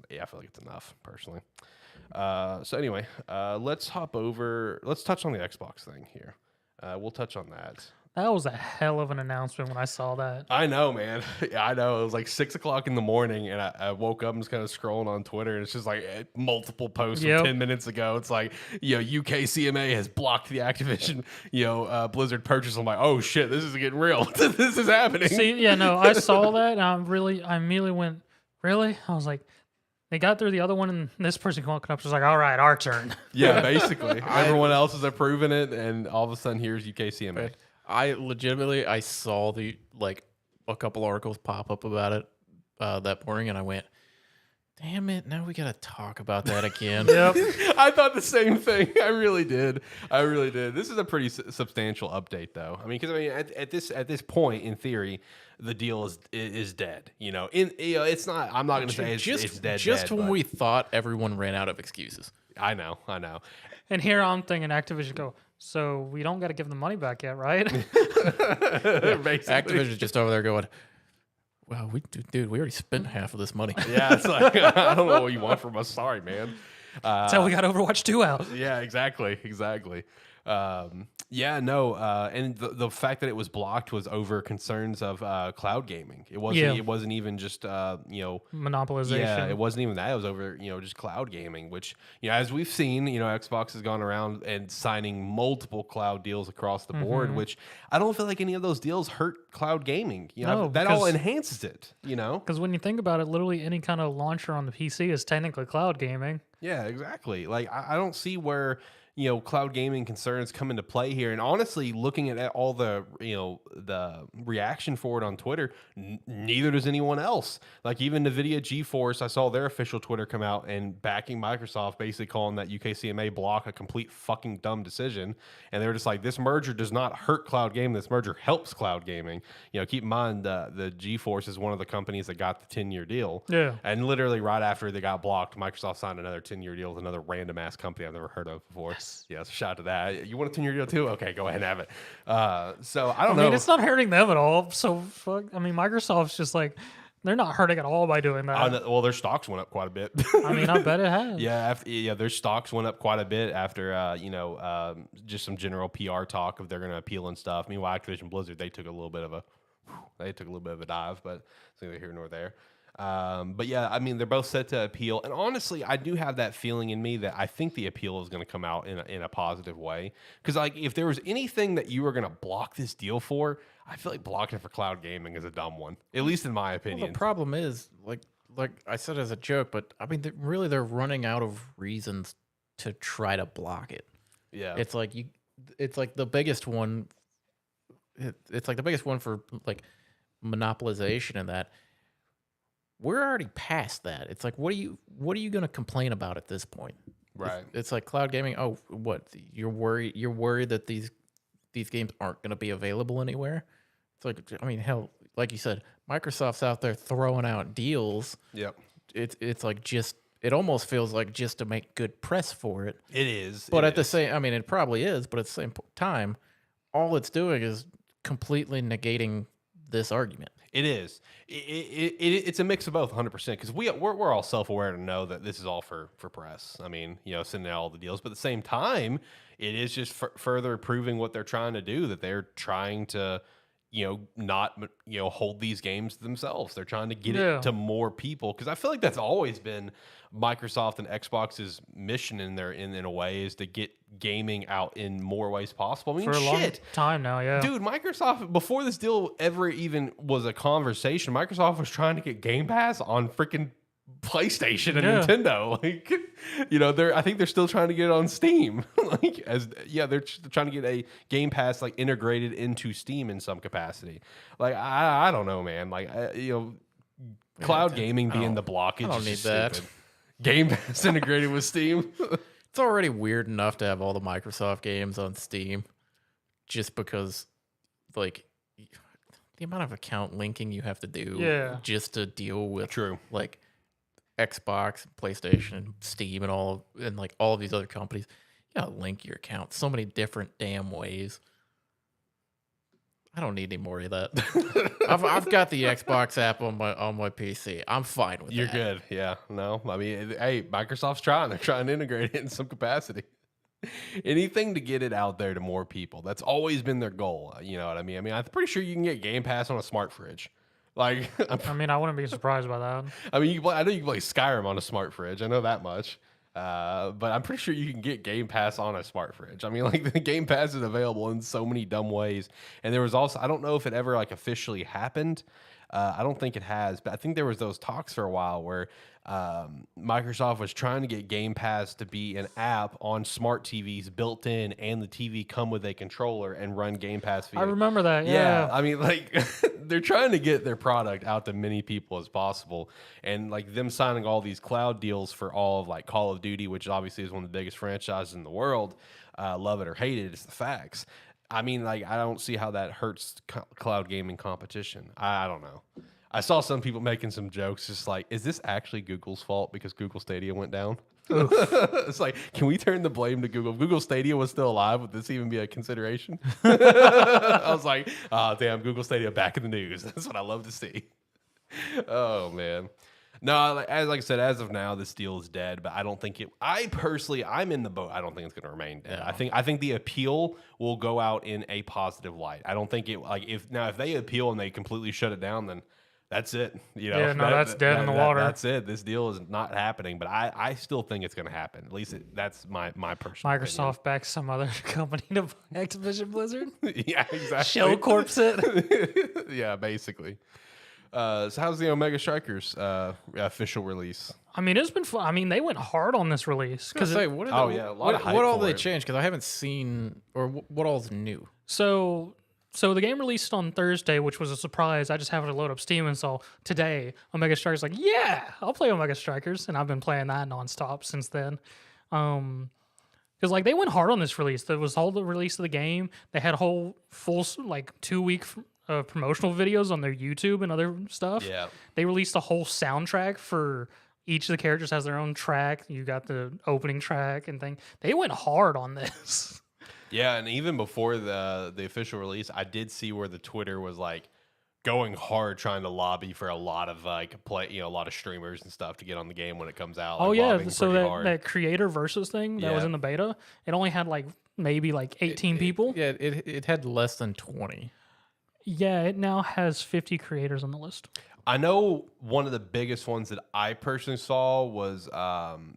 enough personally. So anyway, let's hop over. Let's touch on the Xbox thing here. We'll touch on that.
That was a hell of an announcement when I saw that.
I know, man. Yeah, I know. It was like 6 o'clock in the morning, and I woke up and was kind of scrolling on Twitter, and it's just like multiple posts from 10 minutes ago. It's like, UK CMA has blocked the Activision, Blizzard purchase. I'm like, oh shit, this is getting real. This is happening.
See, I saw that, and I immediately went, really? I was like, They got through the other one, and this person walking up was like, "All right, our turn."
Yeah, basically, everyone else is approving it, and all of a sudden, here's UKCMA.
I saw a couple articles pop up about it that morning, and I went, damn it, now we gotta talk about that again.
Yep.
I thought the same thing. I really did. This is a pretty substantial update, though. I mean, because at this point, in theory, the deal is dead. It's not. I'm not going to say it's dead.
Just when we thought everyone ran out of excuses.
I know.
And here I'm thinking Activision go, so we don't got to give them money back yet, right?
Activision's just over there going, well, we already spent half of this money.
Yeah, it's like, I don't know what you want from us. Sorry, man.
That's how we got Overwatch 2 out.
Yeah, exactly. And the fact that it was blocked was over concerns of cloud gaming. It wasn't even just
monopolization.
Yeah, it wasn't even that. It was over just cloud gaming, which as we've seen, Xbox has gone around and signing multiple cloud deals across the board, which I don't feel like any of those deals hurt cloud gaming. That all enhances it.
Because when you think about it, literally any kind of launcher on the PC is technically cloud gaming.
Yeah, exactly. Like I don't see where cloud gaming concerns come into play here. And honestly, looking at all the the reaction for it on Twitter, neither does anyone else. Like even NVIDIA GeForce, I saw their official Twitter come out and backing Microsoft, basically calling that UKCMA block a complete fucking dumb decision. And they were just like, this merger does not hurt cloud gaming. This merger helps cloud gaming. Keep in mind the GeForce is one of the companies that got the 10-year deal. Yeah. And literally right after they got blocked, Microsoft signed another 10-year deal with another random ass company I've never heard of before. Yes, shout out to that. You want a 10-year deal too? Okay, go ahead and have it. So I don't know.
I mean, it's not hurting them at all. So Microsoft's just like, they're not hurting at all by doing that.
Well, their stocks went up quite a bit.
I mean, I bet it has.
Yeah, their stocks went up quite a bit after just some general PR talk of they're going to appeal and stuff. Meanwhile, Activision Blizzard, they took a little bit of a dive, but it's neither here nor there. But yeah, I mean, they're both set to appeal. And honestly, I do have that feeling in me that I think the appeal is going to come out in a positive way. Because like, if there was anything that you were going to block this deal for, I feel like blocking it for cloud gaming is a dumb one, at least in my opinion.
Well, the problem is, like I said as a joke, but I mean, they're running out of reasons to try to block it.
Yeah.
It's like the biggest one. It's like the biggest one for like monopolization and that. We're already past that. It's like, what are you going to complain about at this point?
Right.
It's like cloud gaming. Oh, what? You're worried that these games aren't going to be available anywhere? It's like, I mean, hell, like you said, Microsoft's out there throwing out deals.
Yep.
It's like it almost feels like just to make good press for it.
It is.
But the same, I mean, it probably is, but at the same time, all it's doing is completely negating this argument.
It is. It's a mix of both, 100%. Because we're all self-aware to know that this is all for press. I mean, sending out all the deals, but at the same time, it is just further proving what they're trying to do. That they're trying to, not hold these games themselves. They're trying to get it to more people. Because I feel like that's always been Microsoft and Xbox's mission in a way, is to get gaming out in more ways possible. I mean,
for a long time now, yeah.
Dude, Microsoft, before this deal ever even was a conversation, Microsoft was trying to get Game Pass on freaking PlayStation and Nintendo. Like, I think they're still trying to get it on Steam. They're trying to get a Game Pass like integrated into Steam in some capacity. Like, I don't know, man. Like, cloud gaming being the blockage. I don't need that. Game Pass integrated with Steam.
It's already weird enough to have all the Microsoft games on Steam, just because, like, the amount of account linking you have to do just to deal with, like, Xbox, PlayStation, Steam, and all of these other companies. You gotta link your account so many different damn ways. I don't need any more of that. I've got the Xbox app on my PC. I'm fine with that.
You're good. Yeah. No, I mean, hey, Microsoft's trying. They're trying to integrate it in some capacity. Anything to get it out there to more people. That's always been their goal. You know what I mean? I mean, I'm pretty sure you can get Game Pass on a smart fridge. Like,
I mean, I wouldn't be surprised by that.
I mean, I know you can play Skyrim on a smart fridge. I know that much. But I'm pretty sure you can get Game Pass on a smart fridge. I mean, like, the Game Pass is available in so many dumb ways. And there was also, I don't know if it ever like officially happened, I don't think it has, but I think there was those talks for a while where Microsoft was trying to get Game Pass to be an app on smart TVs built in, and the TV come with a controller and run Game Pass via.
I remember that. Yeah.
I mean, like they're trying to get their product out to many people as possible, and like them signing all these cloud deals for all of like Call of Duty, which obviously is one of the biggest franchises in the world. Love it or hate it, it's the facts. I mean, like, I don't see how that hurts cloud gaming competition. I don't know. I saw some people making some jokes, just like, is this actually Google's fault because Google Stadia went down? It's like, can we turn the blame to Google? If Google Stadia was still alive, would this even be a consideration? I was like, oh, damn, Google Stadia back in the news. That's what I love to see. Oh, man. No, like I said, as of now, this deal is dead. But I don't think it. I personally, I'm in the boat. I don't think it's going to remain dead.
No.
I think the appeal will go out in a positive light. I don't think it like if they appeal and they completely shut it down, then that's it. You know,
Yeah, no, that's dead in the water.
That's it. This deal is not happening. But I still think it's going to happen. At least that's my personal.
Microsoft backs some other company to buy Activision Blizzard.
Yeah, exactly.
Shell Corp's it.
Yeah, basically. So how's the Omega Strikers official release?
I mean, it's been fun. I mean, they went hard on this release.
What all they changed? Because I haven't seen, or what all's new?
So the game released on Thursday, which was a surprise. I just happened to load up Steam and saw today Omega Strikers. Like, yeah, I'll play Omega Strikers, and I've been playing that nonstop since then. Because like they went hard on this release. There was all the release of the game. They had a whole full like 2-week promotional videos on their YouTube and other stuff.
Yeah,
they released a whole soundtrack for each of the characters has their own track. You got the opening track and thing. They went hard on this.
Yeah, and even before the official release, I did see where the Twitter was like going hard trying to lobby for a lot of like a lot of streamers and stuff to get on the game when it comes out.
Oh
like,
yeah, so that creator versus thing that was
Yeah.
in the beta, it only had like maybe like 18 people.
Yeah, it had less than 20.
Yeah, it now has 50 creators on the list.
I know one of the biggest ones that I personally saw was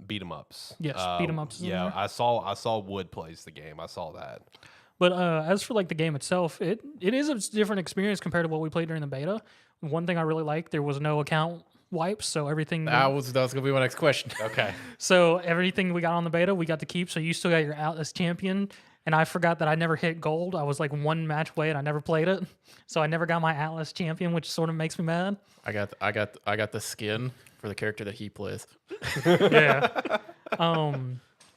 beat 'em ups.
Yes, beat 'em ups is in
Yeah,
there.
I saw Wood plays the game. I saw that.
But as for like the game itself, it is a different experience compared to what we played during the beta. One thing I really liked, there was no account wipes, so everything.
That was gonna be my next question.
Okay.
So everything we got on the beta, we got to keep. So you still got your Atlas champion, and I forgot that I never hit gold. I was like one match away, and I never played it, so I never got my Atlas champion, which sort of makes me mad.
I got the skin for the character that he plays.
Yeah.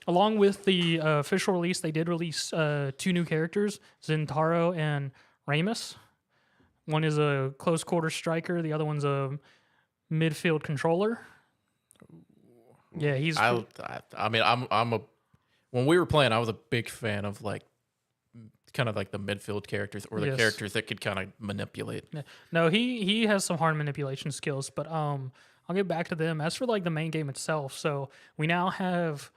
Along with the official release, they did release 2 new characters, Zintaro and Ramus. One is a close quarter striker. The other one's a midfield controller. Yeah, he's.
I mean, I'm a. When we were playing, I was a big fan of like, kind of like the midfield characters or the
Yes.
characters that could kind of manipulate.
No, he has some hard manipulation skills, but I'll get back to them. As for like the main game itself, so we now have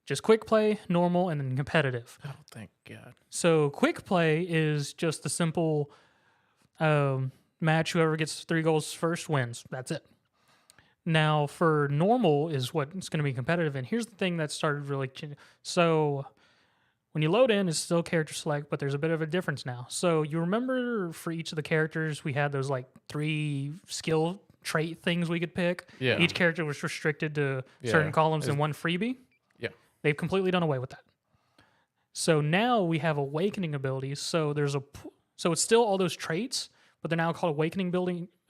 just quick play, normal, and then competitive.
Oh, thank God.
So quick play is just a simple match. Whoever gets 3 goals first wins. That's it. Now for normal is what's going to be competitive. And here's the thing that started really changing. So when you load in, it's still character select, but there's a bit of a difference now. So you remember for each of the characters, we had those like 3 skill trait things we could pick.
Yeah.
Each character was restricted to
Yeah.
certain columns and 1 freebie.
Yeah.
They've completely done away with that. So now we have awakening abilities. So so it's still all those traits, but they're now called awakening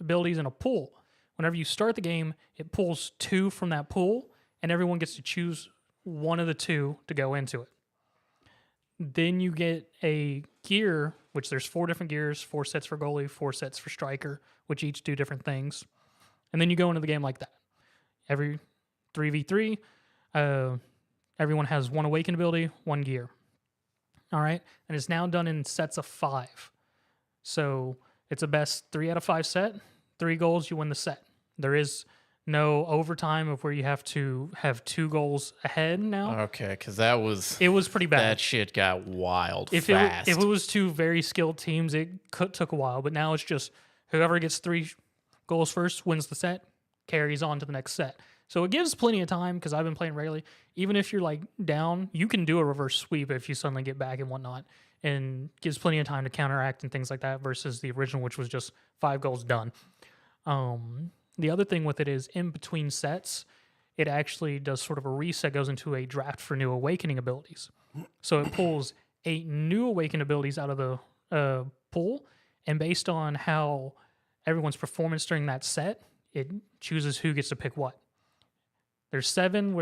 abilities in a pool. Whenever you start the game, it pulls 2 from that pool, and everyone gets to choose one of the 2 to go into it. Then you get a gear, which there's 4 different gears, 4 sets for goalie, 4 sets for striker, which each do different things. And then you go into the game like that. Every 3v3, everyone has 1 awaken ability, 1 gear. All right? And it's now done in sets of 5. So it's a best 3 out of 5 set. 3 goals, you win the set. There is no overtime of where you have to have 2 goals ahead now.
Okay, because it
was pretty bad.
That shit got wild
If
fast.
it was 2 very skilled teams, it took a while. But now it's just whoever gets 3 goals first wins the set, carries on to the next set. So it gives plenty of time because I've been playing regularly. Even if you're like down, you can do a reverse sweep if you suddenly get back and whatnot, and gives plenty of time to counteract and things like that versus the original, which was just 5 goals done. The other thing with it is in between sets, it actually does sort of a reset, goes into a draft for new awakening abilities. So it pulls 8 new awakened abilities out of the pool, and based on how everyone's performance during that set, it chooses who gets to pick what. There's 7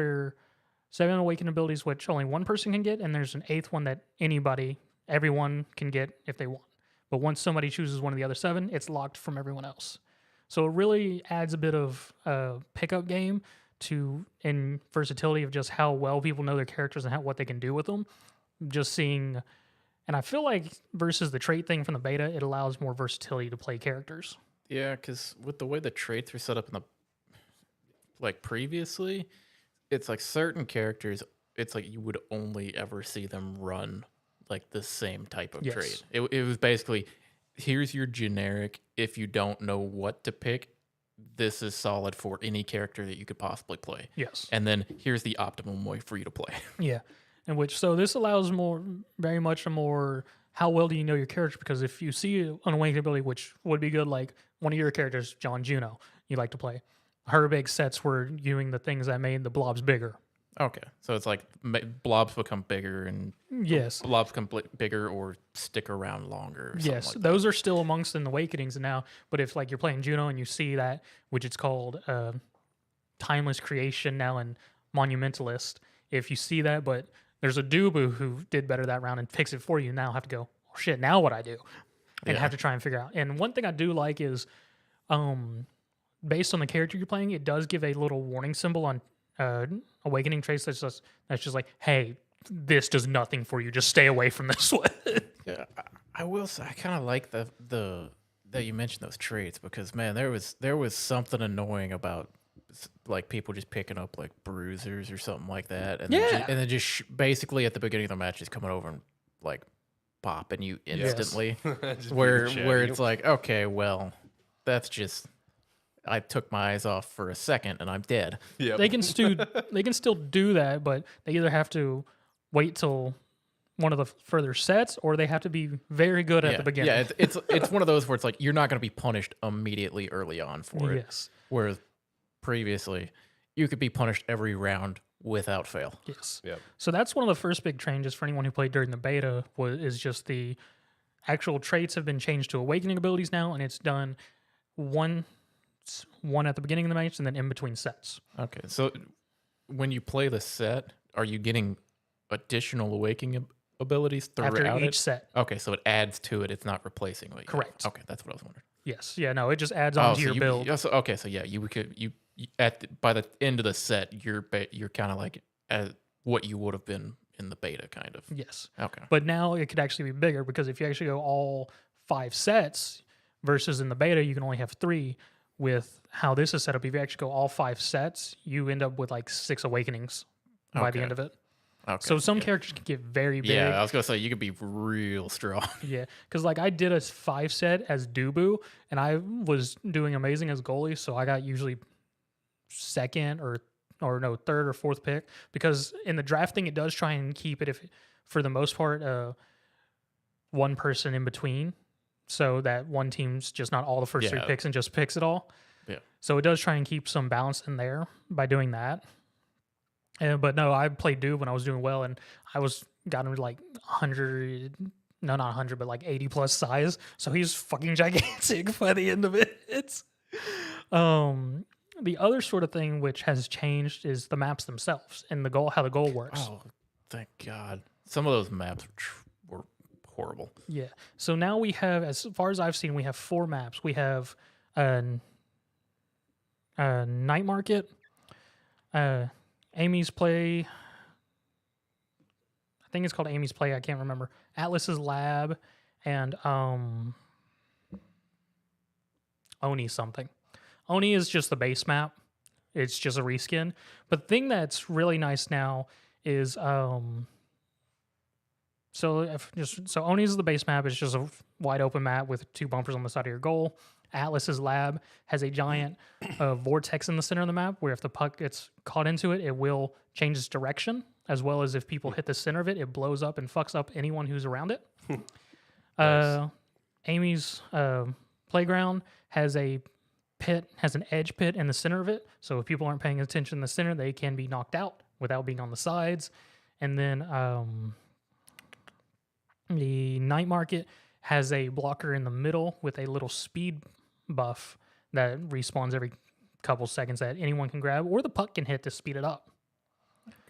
awakened abilities which only one person can get, and there's an 8th one that everyone can get if they want. But once somebody chooses one of the other 7, it's locked from everyone else. So it really adds a bit of pickup game in versatility of just how well people know their characters and what they can do with them. Just seeing, and I feel like versus the trait thing from the beta, it allows more versatility to play characters.
Yeah, because with the way the traits were set up in previously, it's like certain characters, it's like you would only ever see them run like the same type of trait. It was basically, here's your generic. If you don't know what to pick, this is solid for any character that you could possibly play.
Yes.
And then here's the optimum way for you to play.
Yeah. So this allows very much a more, how well do you know your character? Because if you see an awakened ability, which would be good, like one of your characters, John Juno, you like to play, her big sets were doing the things that made the blobs bigger.
Okay, so it's like blobs become bigger, and
yes,
blobs become bigger or stick around longer. Or
yes,
like
those are still amongst in the Awakenings now. But if like you're playing Juno and you see that, which it's called Timeless Creation now in Monumentalist, if you see that, but there's a Dubu who did better that round and picks it for you, now have to go, oh shit, now what I do, and have to try and figure out. And one thing I do like is, based on the character you're playing, it does give a little warning symbol on awakening traits that's just like, hey, this does nothing for you, just stay away from this one.
Yeah, I will say I kind of like the that you mentioned those traits, because man, there was something annoying about like people just picking up like bruisers or something like that, and then just basically at the beginning of the match just coming over and like popping you instantly. where it's like, okay, well, that's just, I took my eyes off for a second and I'm dead.
Yeah,
they can still do that, but they either have to wait till one of the further sets, or they have to be very good at the beginning.
Yeah, it's one of those where it's like you're not going to be punished immediately early on for it.
Yes.
Whereas previously, you could be punished every round without fail.
Yes.
Yep.
So that's one of the first big changes for anyone who played during the beta, is just the actual traits have been changed to awakening abilities now, and it's done one at the beginning of the match and then in between sets.
Okay, so when you play the set, are you getting additional awakening abilities throughout
after each set?
Okay, so it adds to it. It's not replacing what you
correct.
Got. Okay, that's what I was wondering.
Yes. Yeah. No, it just adds on to your build.
Okay, so yeah, by the end of the set, you're kind of like at what you would have been in the beta, kind of.
Yes.
Okay.
But now it could actually be bigger, because if you actually go all 5 sets versus in the beta, you can only have 3. With how this is set up, if you actually go all 5 sets, you end up with like 6 awakenings by the end of it.
Okay.
So some characters can get very big.
Yeah, I was gonna say you could be real strong.
Yeah, because like I did a 5 set as Dubu, and I was doing amazing as goalie, so I got usually second or third or fourth pick, because in the drafting it does try and keep it, for the most part, one person in between, so that one team's just not all the first 3 picks and just picks it all.
Yeah.
So it does try and keep some balance in there by doing that. But no, I played Doob when I was doing well, and I was gotten like 100, no, not 100, but like 80 plus size. So he's fucking gigantic by the end of it. It's the other sort of thing which has changed is the maps themselves and how the goal works.
Oh, thank God. Some of those maps were horrible.
Yeah. So now we have, as far as I've seen, we have 4 maps. We have a Night Market, Amy's Play. I think it's called Amy's Play. I can't remember. Atlas's Lab, and Oni something. Oni is just the base map. It's just a reskin. But the thing that's really nice now is so Oni is the base map. It's just a wide open map with 2 bumpers on the side of your goal. Atlas's Lab has a giant vortex in the center of the map, where if the puck gets caught into it, it will change its direction, as well as if people hit the center of it, it blows up and fucks up anyone who's around it.
Nice.
Amy's Playground has a pit has an edge pit in the center of it. So if people aren't paying attention in the center, they can be knocked out without being on the sides. And then the night market has a blocker in the middle with a little speed buff that respawns every couple seconds that anyone can grab, or the puck can hit to speed it up.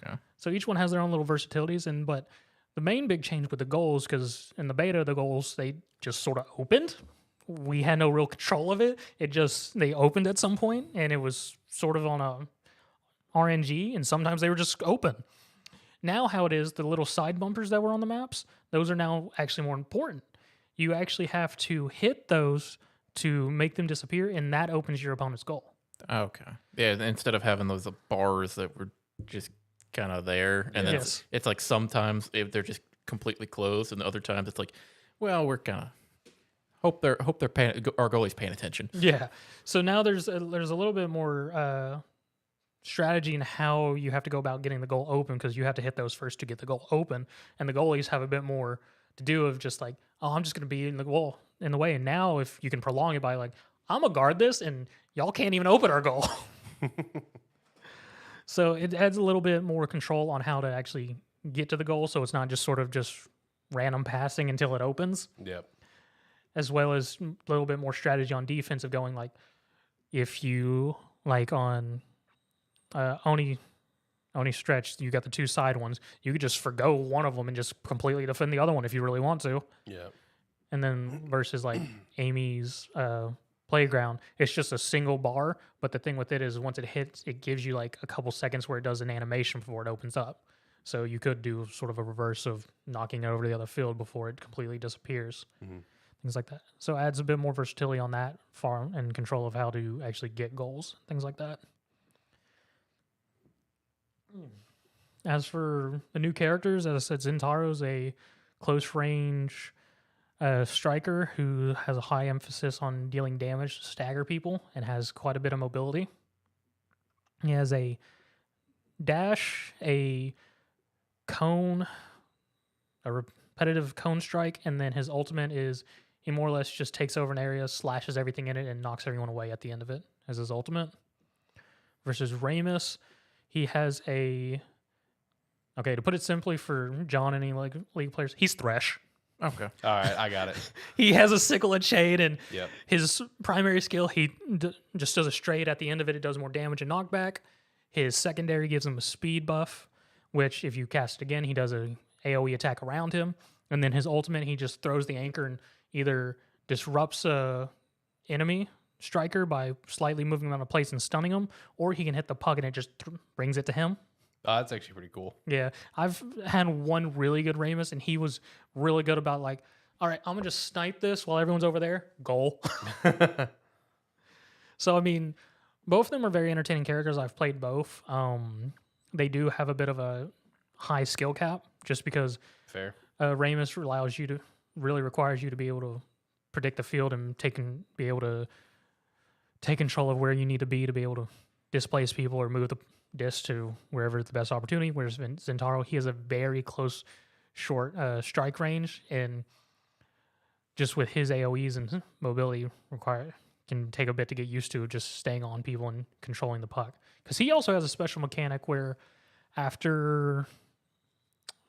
Okay.
So each one has their own little versatilities, but the main big change with the goals, because in the beta, the goals, they just sort of opened. We had no real control of it. They opened at some point, and it was sort of on a RNG, and sometimes they were just open. Now how it is, the little side bumpers that were on the maps, those are now actually more important. You actually have to hit those to make them disappear, and that opens your opponent's goal.
Okay. Yeah, instead of having those bars that were just kind of there, and then it's like sometimes if they're just completely closed, and other times it's like, well, we're kind of hope they're paying, our goalie's paying attention.
Yeah. So now there's a little bit more strategy in how you have to go about getting the goal open, because you have to hit those first to get the goal open, and the goalies have a bit more to do of just like, oh, I'm just going to be in the way. And now if you can prolong it by like, I'm going to guard this and y'all can't even open our goal. So it adds a little bit more control on how to actually get to the goal. So it's not just sort of just random passing until it opens.
Yep.
As well as a little bit more strategy on defense of going like, if you like on Oni stretch, you got the two side ones. You could just forgo one of them and just completely defend the other one if you really want to.
Yeah.
And then versus like Amy's playground, it's just a single bar. But the thing with it is once it hits, it gives you like a couple seconds where it does an animation before it opens up. So you could do sort of a reverse of knocking it over to the other field before it completely disappears. Mm-hmm. Things like that. So it adds a bit more versatility on that far and control of how to actually get goals, things like that. As for the new characters, as I said, Zentarro's a close range striker who has a high emphasis on dealing damage to stagger people and has quite a bit of mobility. He has a dash, a cone, a repetitive cone strike, and then his ultimate is he more or less just takes over an area, slashes everything in it, and knocks everyone away at the end of it as his ultimate. Versus Ramus, he has to put it simply for John and any league players, he's Thresh.
Okay.
All right, I got it.
He has a sickle and chain, and
yep.
His primary skill, he just does a straight. At the end of it, it does more damage and knockback. His secondary gives him a speed buff, which if you cast it again, he does a AoE attack around him. And then his ultimate, he just throws the anchor and either disrupts a enemy striker by slightly moving him out of place and stunning him, or he can hit the puck and it just brings it to him.
That's actually pretty cool.
Yeah. I've had one really good Ramus, and he was really good about like, all right, I'm going to just snipe this while everyone's over there. Goal. So, I mean, both of them are very entertaining characters. I've played both. They do have a bit of a high skill cap just because
fair.
Ramus requires you to be able to predict the field and be able to take control of where you need to be able to displace people or move the disc to wherever the best opportunity. Whereas Zentarro, he has a very close, short strike range, and just with his AoEs and mobility can take a bit to get used to just staying on people and controlling the puck. Because he also has a special mechanic where after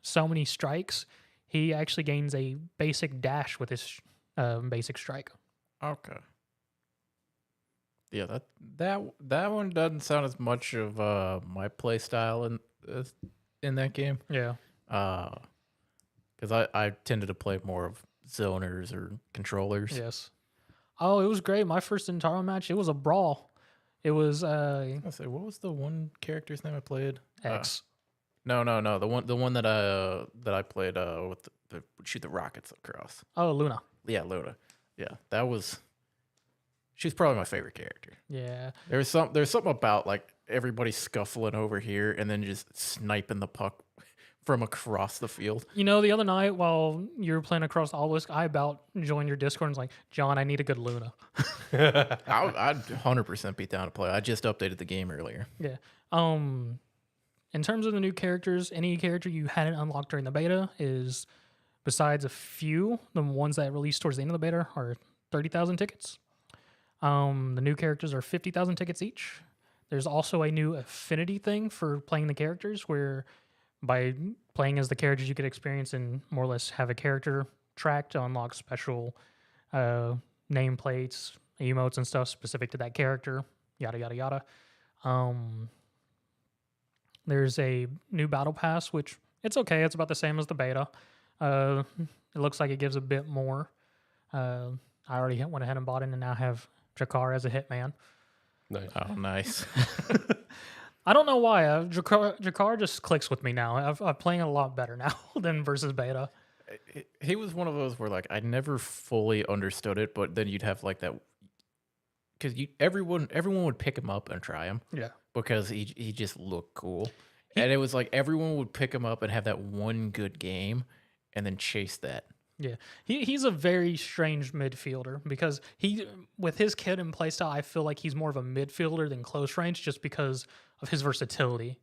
so many strikes, he actually gains a basic dash with his basic strike.
Okay. Yeah, that one doesn't sound as much of my play style in that game.
Yeah.
Because I tended to play more of zoners or controllers.
Yes. Oh, it was great. My first Zentarro match, it was a brawl. It was
I say, what was the one character's name I played?
X.
No. The one that I played with the shoot the rockets across.
Oh, Luna.
Yeah, Luna. Yeah, she's probably my favorite character.
Yeah.
There's something about like everybody scuffling over here and then just sniping the puck from across the field.
You know, the other night while you were playing across the obelisk, I about joined your Discord and was like, John, I need a good Luna.
I'd 100% be down to play. I just updated the game earlier.
Yeah. In terms of the new characters, any character you hadn't unlocked during the beta is, besides a few, the ones that released towards the end of the beta are 30,000 tickets. The new characters are 50,000 tickets each. There's also a new affinity thing for playing the characters, where by playing as the characters, you could experience and more or less have a character track to unlock special nameplates, emotes, and stuff specific to that character. Yada yada yada. There's a new battle pass, which it's okay. It's about the same as the beta. It looks like it gives a bit more. I already went ahead and bought it and now have Jakar as a hitman.
Nice.
Oh, nice.
I don't know why. Jakar just clicks with me now. I'm playing it a lot better now than versus beta.
He was one of those where like I never fully understood it, but then you'd have like that because everyone would pick him up and try him.
Yeah.
Because he just looked cool. And it was like everyone would pick him up and have that one good game and then chase that.
Yeah, he's a very strange midfielder because with his kit and playstyle, I feel like he's more of a midfielder than close range just because of his versatility.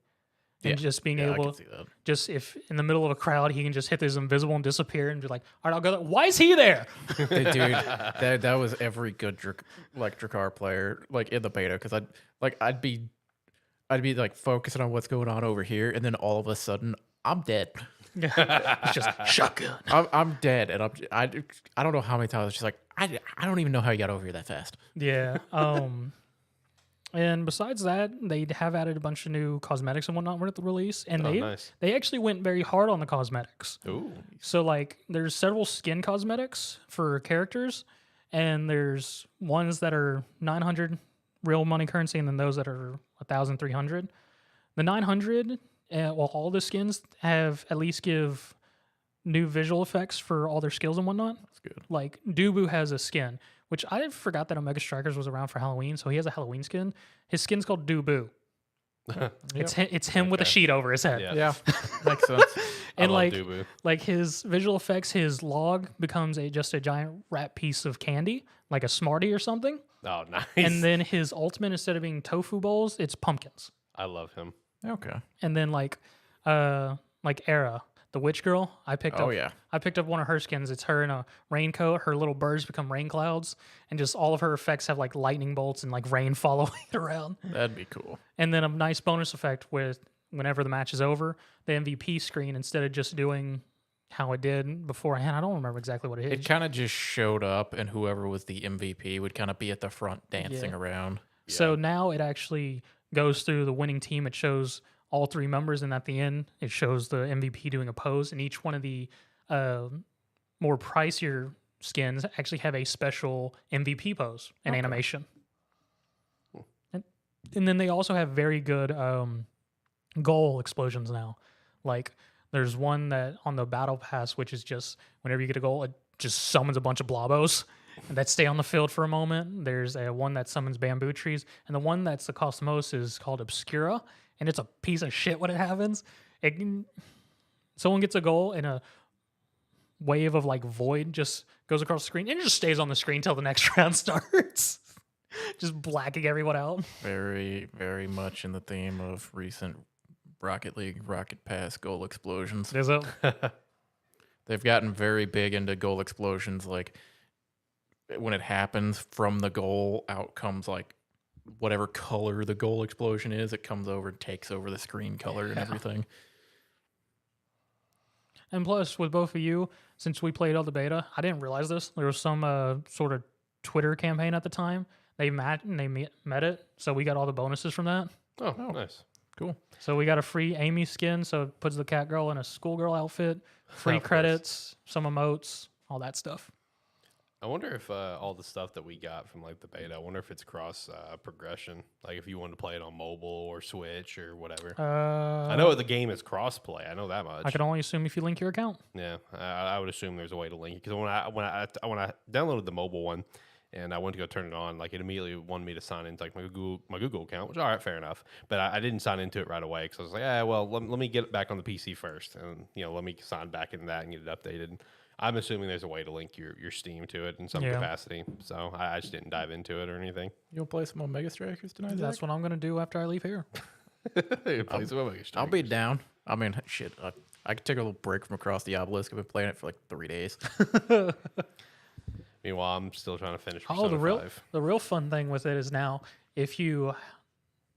And just being able, just if in the middle of a crowd, he can just hit this invisible and disappear and be like, all right, I'll go there. Why is he there?
Dude, that was every good Drakkar player like in the beta because I'd be like focusing on what's going on over here, and then all of a sudden I'm dead.
It's just shotgun.
I'm dead, and I don't know how many times it's just like I don't even know how you got over here that fast.
Yeah. And besides that, they have added a bunch of new cosmetics and whatnot with the release, and they actually went very hard on the cosmetics.
Ooh.
So like, there's several skin cosmetics for characters, and there's ones that are 900 real money currency, and then those that are 1,300. The 900, all the skins have at least give new visual effects for all their skills and whatnot.
That's good.
Like Dubu has a skin, which I forgot that Omega Strikers was around for Halloween, so he has a Halloween skin. His skin's called Dubu. It's him with a sheet over his head.
Yeah. Makes sense.
And
Dubu.
like his visual effects, his log becomes just a giant wrap piece of candy, like a Smartie or something.
Oh, nice.
And then his ultimate, instead of being tofu bowls, it's pumpkins.
I love him.
Okay.
And then like Era, the witch girl, I picked up one of her skins. It's her in a raincoat. Her little birds become rain clouds, and just all of her effects have like lightning bolts and like rain following it around.
That'd be cool.
And then a nice bonus effect with whenever the match is over, the MVP screen, instead of just doing how it did beforehand, I don't remember exactly what it is.
It kind of just showed up, and whoever was the MVP would kind of be at the front dancing around.
So now it actually goes through the winning team. It shows all three members, and at the end, it shows the MVP doing a pose. And each one of the more pricier skins actually have a special MVP pose and animation. And then they also have very good goal explosions now. Like, there's one that on the battle pass, which is just whenever you get a goal, it just summons a bunch of blobos that stay on the field for a moment. There's one that summons bamboo trees, and the one that's the cost most is called Obscura, and it's a piece of shit when it happens. Someone gets a goal, and a wave of like void just goes across the screen, and it just stays on the screen till the next round starts, just blacking everyone out.
Very, very much in the theme of recent Rocket League Rocket Pass goal explosions.
Is it?
They've gotten very big into goal explosions. Like when it happens from the goal, out comes like whatever color the goal explosion is. It comes over and takes over the screen color and everything.
And plus, with both of you, since we played all the beta, I didn't realize this. There was some sort of Twitter campaign at the time. They met it, so we got all the bonuses from that.
Oh, nice.
Cool.
So we got a free Amy skin, so it puts the cat girl in a schoolgirl outfit, free credits, some emotes, all that stuff.
I wonder if all the stuff that we got from like the beta, I wonder if it's cross progression. Like if you wanted to play it on mobile or Switch or whatever. I know the game is cross play. I know that much.
I can only assume if you link your account.
Yeah, I would assume there's a way to link it because when I downloaded the mobile one and I went to go turn it on, like it immediately wanted me to sign into like my Google account, which all right, fair enough. But I didn't sign into it right away because I was like, let me get it back on the PC first, and let me sign back into that and get it updated. I'm assuming there's a way to link your Steam to it in some capacity. So I just didn't dive into it or anything.
You'll play some Omega Strikers tonight?
That's what I'm going to do after I leave here.
I'll be down. I mean, shit. I could take a little break from across the obelisk. I've been playing it for like 3 days.
Meanwhile, I'm still trying to finish
Oh,
Persona 5.
the real fun thing with it is now if you,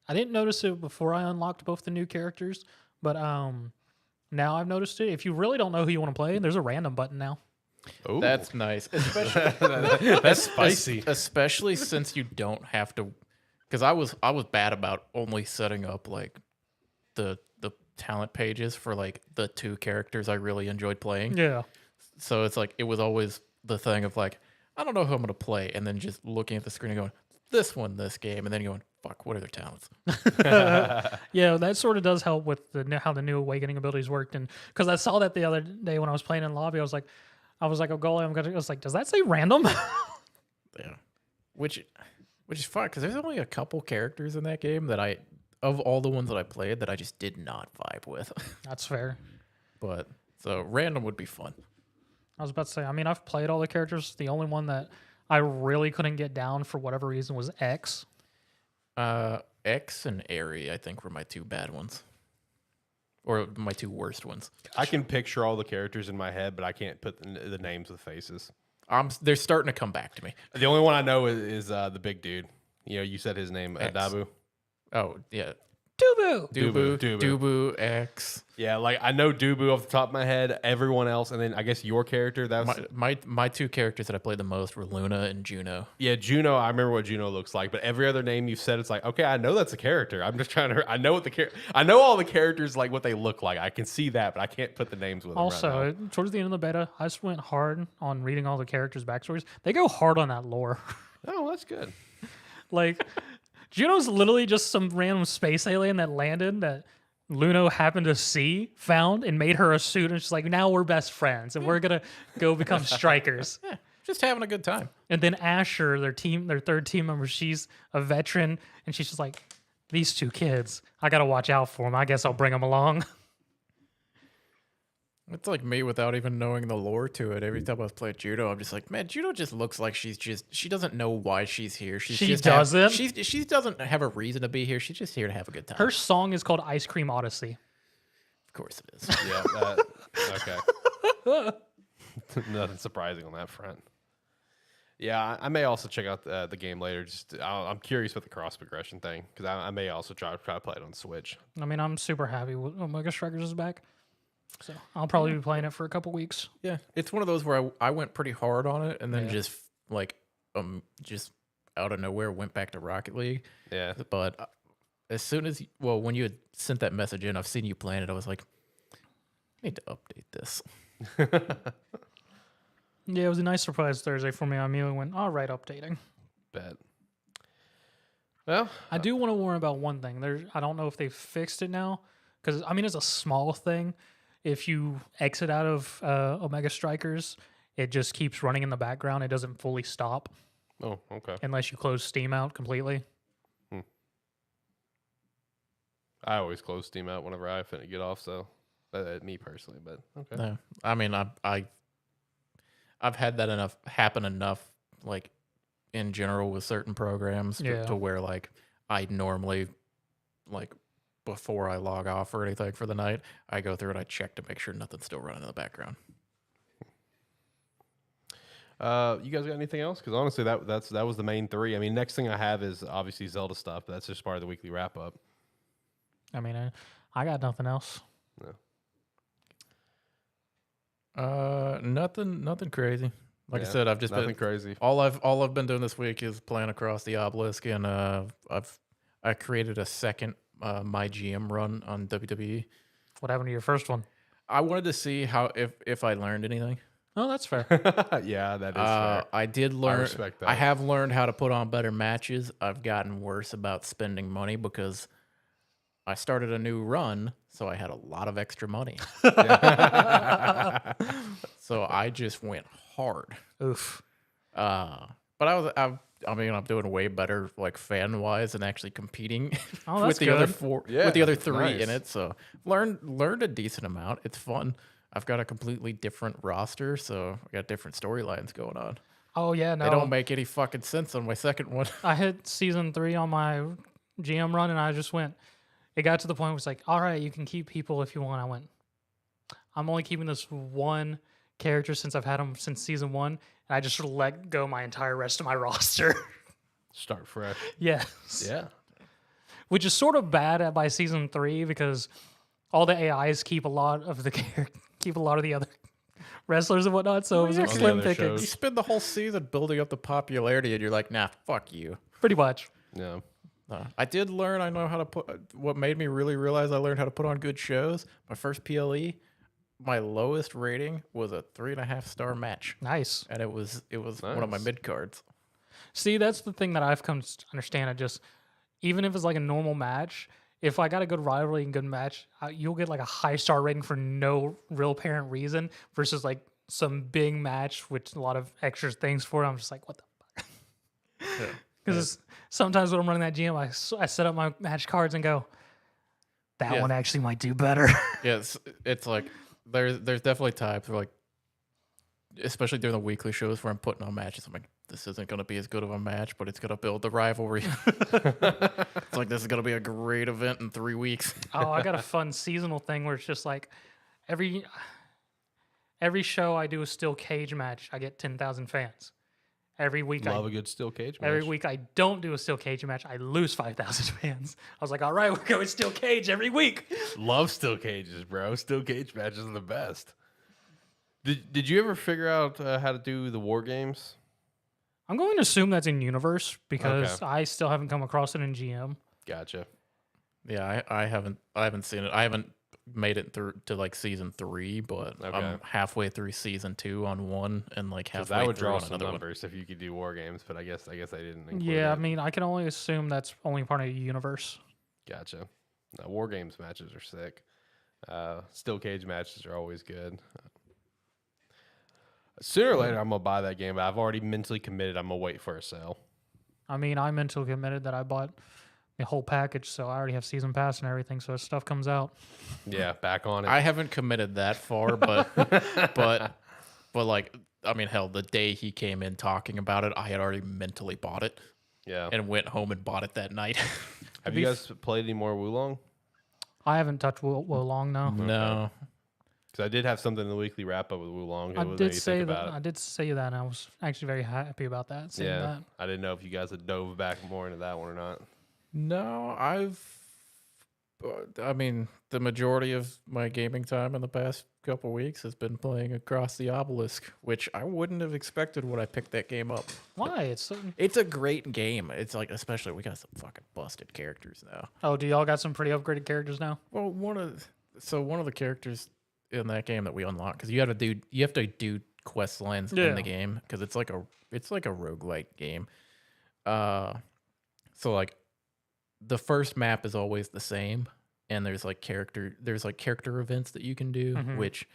I didn't notice it before I unlocked both the new characters, but now I've noticed it. If you really don't know who you want to play, there's a random button now.
Ooh.
That's nice, especially
That's spicy.
especially since you don't have to. Because I was bad about only setting up like the talent pages for like the 2 characters I really enjoyed playing.
Yeah.
So it's like it was always the thing of like, I don't know who I'm gonna play, and then just looking at the screen and going, this game, and then going, fuck, what are their talents?
Yeah, that sort of does help with how the new awakening abilities worked, and because I saw that the other day when I was playing in lobby, I was like, oh golly, I was like, does that say random?
Yeah, which is fun because there's only a couple characters in that game that of all the ones that I played, that I just did not vibe with.
That's fair.
But so random would be fun.
I was about to say, I mean, I've played all the characters. The only one that I really couldn't get down for whatever reason was X.
X and Airy, I think, were my 2 bad ones. Or my 2 worst ones.
I can picture all the characters in my head, but I can't put the names with faces.
They're starting to come back to me.
The only one I know is the big dude. You know, you said his name, Dabu.
Oh, yeah.
Dubu.
X.
Yeah, like I know Dubu off the top of my head. Everyone else, and then I guess your character. That was
My 2 characters that I played the most were Luna and Juno.
Yeah, Juno. I remember what Juno looks like, but every other name you said, it's like, okay, I know that's a character. I'm just trying to. I know I know all the characters, like what they look like. I can see that, but I can't put the names with them.
Also,
right now.
towards the end of the beta, I just went hard on reading all the characters' backstories. They go hard on that lore.
Oh, that's good.
Like, Juno's literally just some random space alien that landed that Luno happened to found, and made her a suit. And she's like, now we're best friends, and we're going to go become strikers.
Yeah, just having a good time.
And then Asher, their 3rd team member, she's a veteran, and she's just like, these 2 kids, I got to watch out for them. I guess I'll bring them along.
It's like me without even knowing the lore to it. Every time I play Judo, I'm just like, man, Judo just looks like she doesn't know why she's here. She doesn't have a reason to be here. She's just here to have a good time.
Her song is called Ice Cream Odyssey.
Of course it is.
Yeah. Okay. Nothing surprising on that front. Yeah, I may also check out the game later. I'm curious about the cross progression thing, because I may also try to play it on Switch.
I mean, I'm super happy with Omega Strikers is back. So I'll probably be playing it for a couple weeks.
Yeah, it's one of those where I went pretty hard on it, and then just out of nowhere went back to Rocket League.
Yeah.
But as soon as when you had sent that message in, I've seen you playing it. I was like, I need to update this.
Yeah, it was a nice surprise Thursday for me. I immediately went, all right, updating.
Bet. Well,
I do want to warn about one thing. I don't know if they've fixed it now, because I mean, it's a small thing. If you exit out of Omega Strikers, it just keeps running in the background. It doesn't fully stop.
Oh, okay.
Unless you close Steam out completely.
I always close Steam out whenever I finna get off, so me personally, but okay.
No, I mean, I've had that happen enough, like in general with certain programs to where like I normally like, before I log off or anything for the night, I go through and I check to make sure nothing's still running in the background.
You guys got anything else? Because honestly, that was the main 3. I mean, next thing I have is obviously Zelda stuff, but that's just part of the weekly wrap up.
I mean, I got nothing else.
No. Nothing crazy. Like I said, I've just
nothing crazy.
All I've been doing this week is playing across the obelisk, and I created a second my GM run on WWE.
What happened to your first one?
I wanted to see how if I learned anything.
Oh, that's fair.
Yeah, that is fair.
I did learn.
I respect that.
I have learned how to put on better matches. I've gotten worse about spending money because I started a new run, so I had a lot of extra money. So I just went hard.
Oof.
But I'm doing way better, like fan wise, and actually competing with the
good.
other 4, with the other 3
nice.
in it. So learned a decent amount. It's fun. I've got a completely different roster, so I got different storylines going on.
Oh yeah, no,
they don't make any fucking sense on my second one.
I hit season 3 on my GM run, and I just went. It got to the point where it's like, all right, you can keep people if you want. I went. I'm only keeping this one characters since I've had them since season 1, and I just sort of let go my entire rest of my roster.
Start fresh.
Yes.
Yeah.
Which is sort of bad by season 3 because all the AIs keep a lot of the other wrestlers and whatnot. So it was like
On the
slim
other
pickings.
shows.
You spend the whole season building up the popularity, and you're like, nah, fuck you.
Pretty much.
Yeah.
I did learn. I know how to put. What made me really realize I learned how to put on good shows. My first PLE, my lowest rating was a 3.5-star match,
Nice.
and it was one of my
Nice.
mid cards.
See, that's the thing that I've come to understand. I just, even if it's like a normal match, if I got a good rivalry and good match, you'll get like a high star rating for no real apparent reason versus like some big match with a lot of extra things for it. I'm just like, what the fuck? Because sometimes when I'm running that GM, I set up my match cards and go, that one actually might do better.
Yeah, it's like there's definitely times where, like, especially during the weekly shows where I'm putting on matches, I'm like, this isn't going to be as good of a match, but it's going to build the rivalry. It's like, this is going to be a great event in 3 weeks.
Oh, I got a fun seasonal thing where it's just like every show I do a steel cage match, I get 10,000 fans. Every week
Love a good steel cage match.
Every week I don't do a steel cage match, I lose 5,000 fans. I was like, all right, we're going steel cage every week.
Love steel cages, bro. Steel cage matches are the best. Did you ever figure out how to do the war games?
I'm going to assume that's in universe because
Okay.
I still haven't come across it in GM.
Gotcha.
Yeah, I haven't seen it. I haven't made it through to like season 3, but
Okay.
I'm halfway through season 2 on one, and like
Because
halfway
that would
through
draw
on
some
another one.
numbers if you could do war games, but I guess I didn't include
Yeah, I
it.
mean, I can only assume that's only part of the universe.
Gotcha. No, war games matches are sick. Steel cage matches are always good. Sooner or later, I'm gonna buy that game, but I've already mentally committed. I'm gonna wait for a sale.
I mean, I'm mentally committed that I bought the whole package, so I already have season pass and everything, so as stuff comes out.
Yeah, back on it.
I haven't committed that far, but but like, I mean, hell, the day he came in talking about it, I had already mentally bought it
yeah.
and went home and bought it that night.
Have you guys played any more Wulong?
I haven't touched Wulong now.
No.
Because I did have something in the weekly wrap up with Wulong.
I did say that. I did say that, and I was actually very happy about that. Saying
Yeah,
that.
I didn't know if you guys had dove back more into that one or not.
No, I mean, the majority of my gaming time in the past couple weeks has been playing Across the Obelisk, which I wouldn't have expected when I picked that game up.
Why? It's
It's a great game. It's like, especially we got some fucking busted characters now.
oh, do y'all got some pretty upgraded characters now?
Well, one of the characters in that game that we unlock, because you have to do quest lines in the game, because it's like a roguelike game. So like the first map is always the same, and there's like character events that you can do, which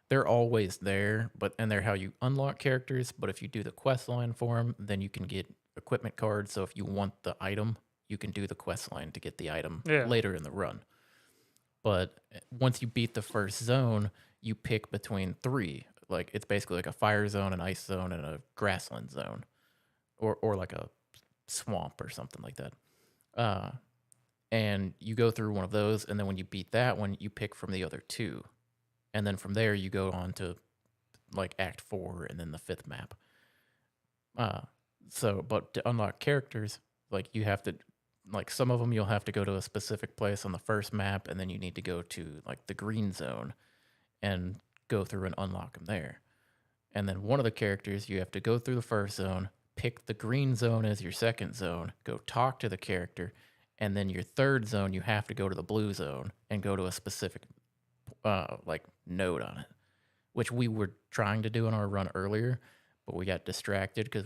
they're always there, and they're how you unlock characters. But if you do the quest line for them, then you can get equipment cards. So if you want the item, you can do the quest line to get the item later in the run. But once you beat the first zone, you pick between 3. Like, it's basically like a fire zone, an ice zone, and a grassland zone, or like a swamp or something like that. And you go through one of those, and then when you beat that one, you pick from the other 2, and then from there you go on to like Act 4 and then the 5th map. But to unlock characters, like, you have to, like, some of them you'll have to go to a specific place on the first map, and then you need to go to like the green zone and go through and unlock them there. And then one of the characters, you have to go through the first zone, pick the green zone as your second zone, go talk to the character, and then your third zone, you have to go to the blue zone and go to a specific like node on it, which we were trying to do in our run earlier, but we got distracted because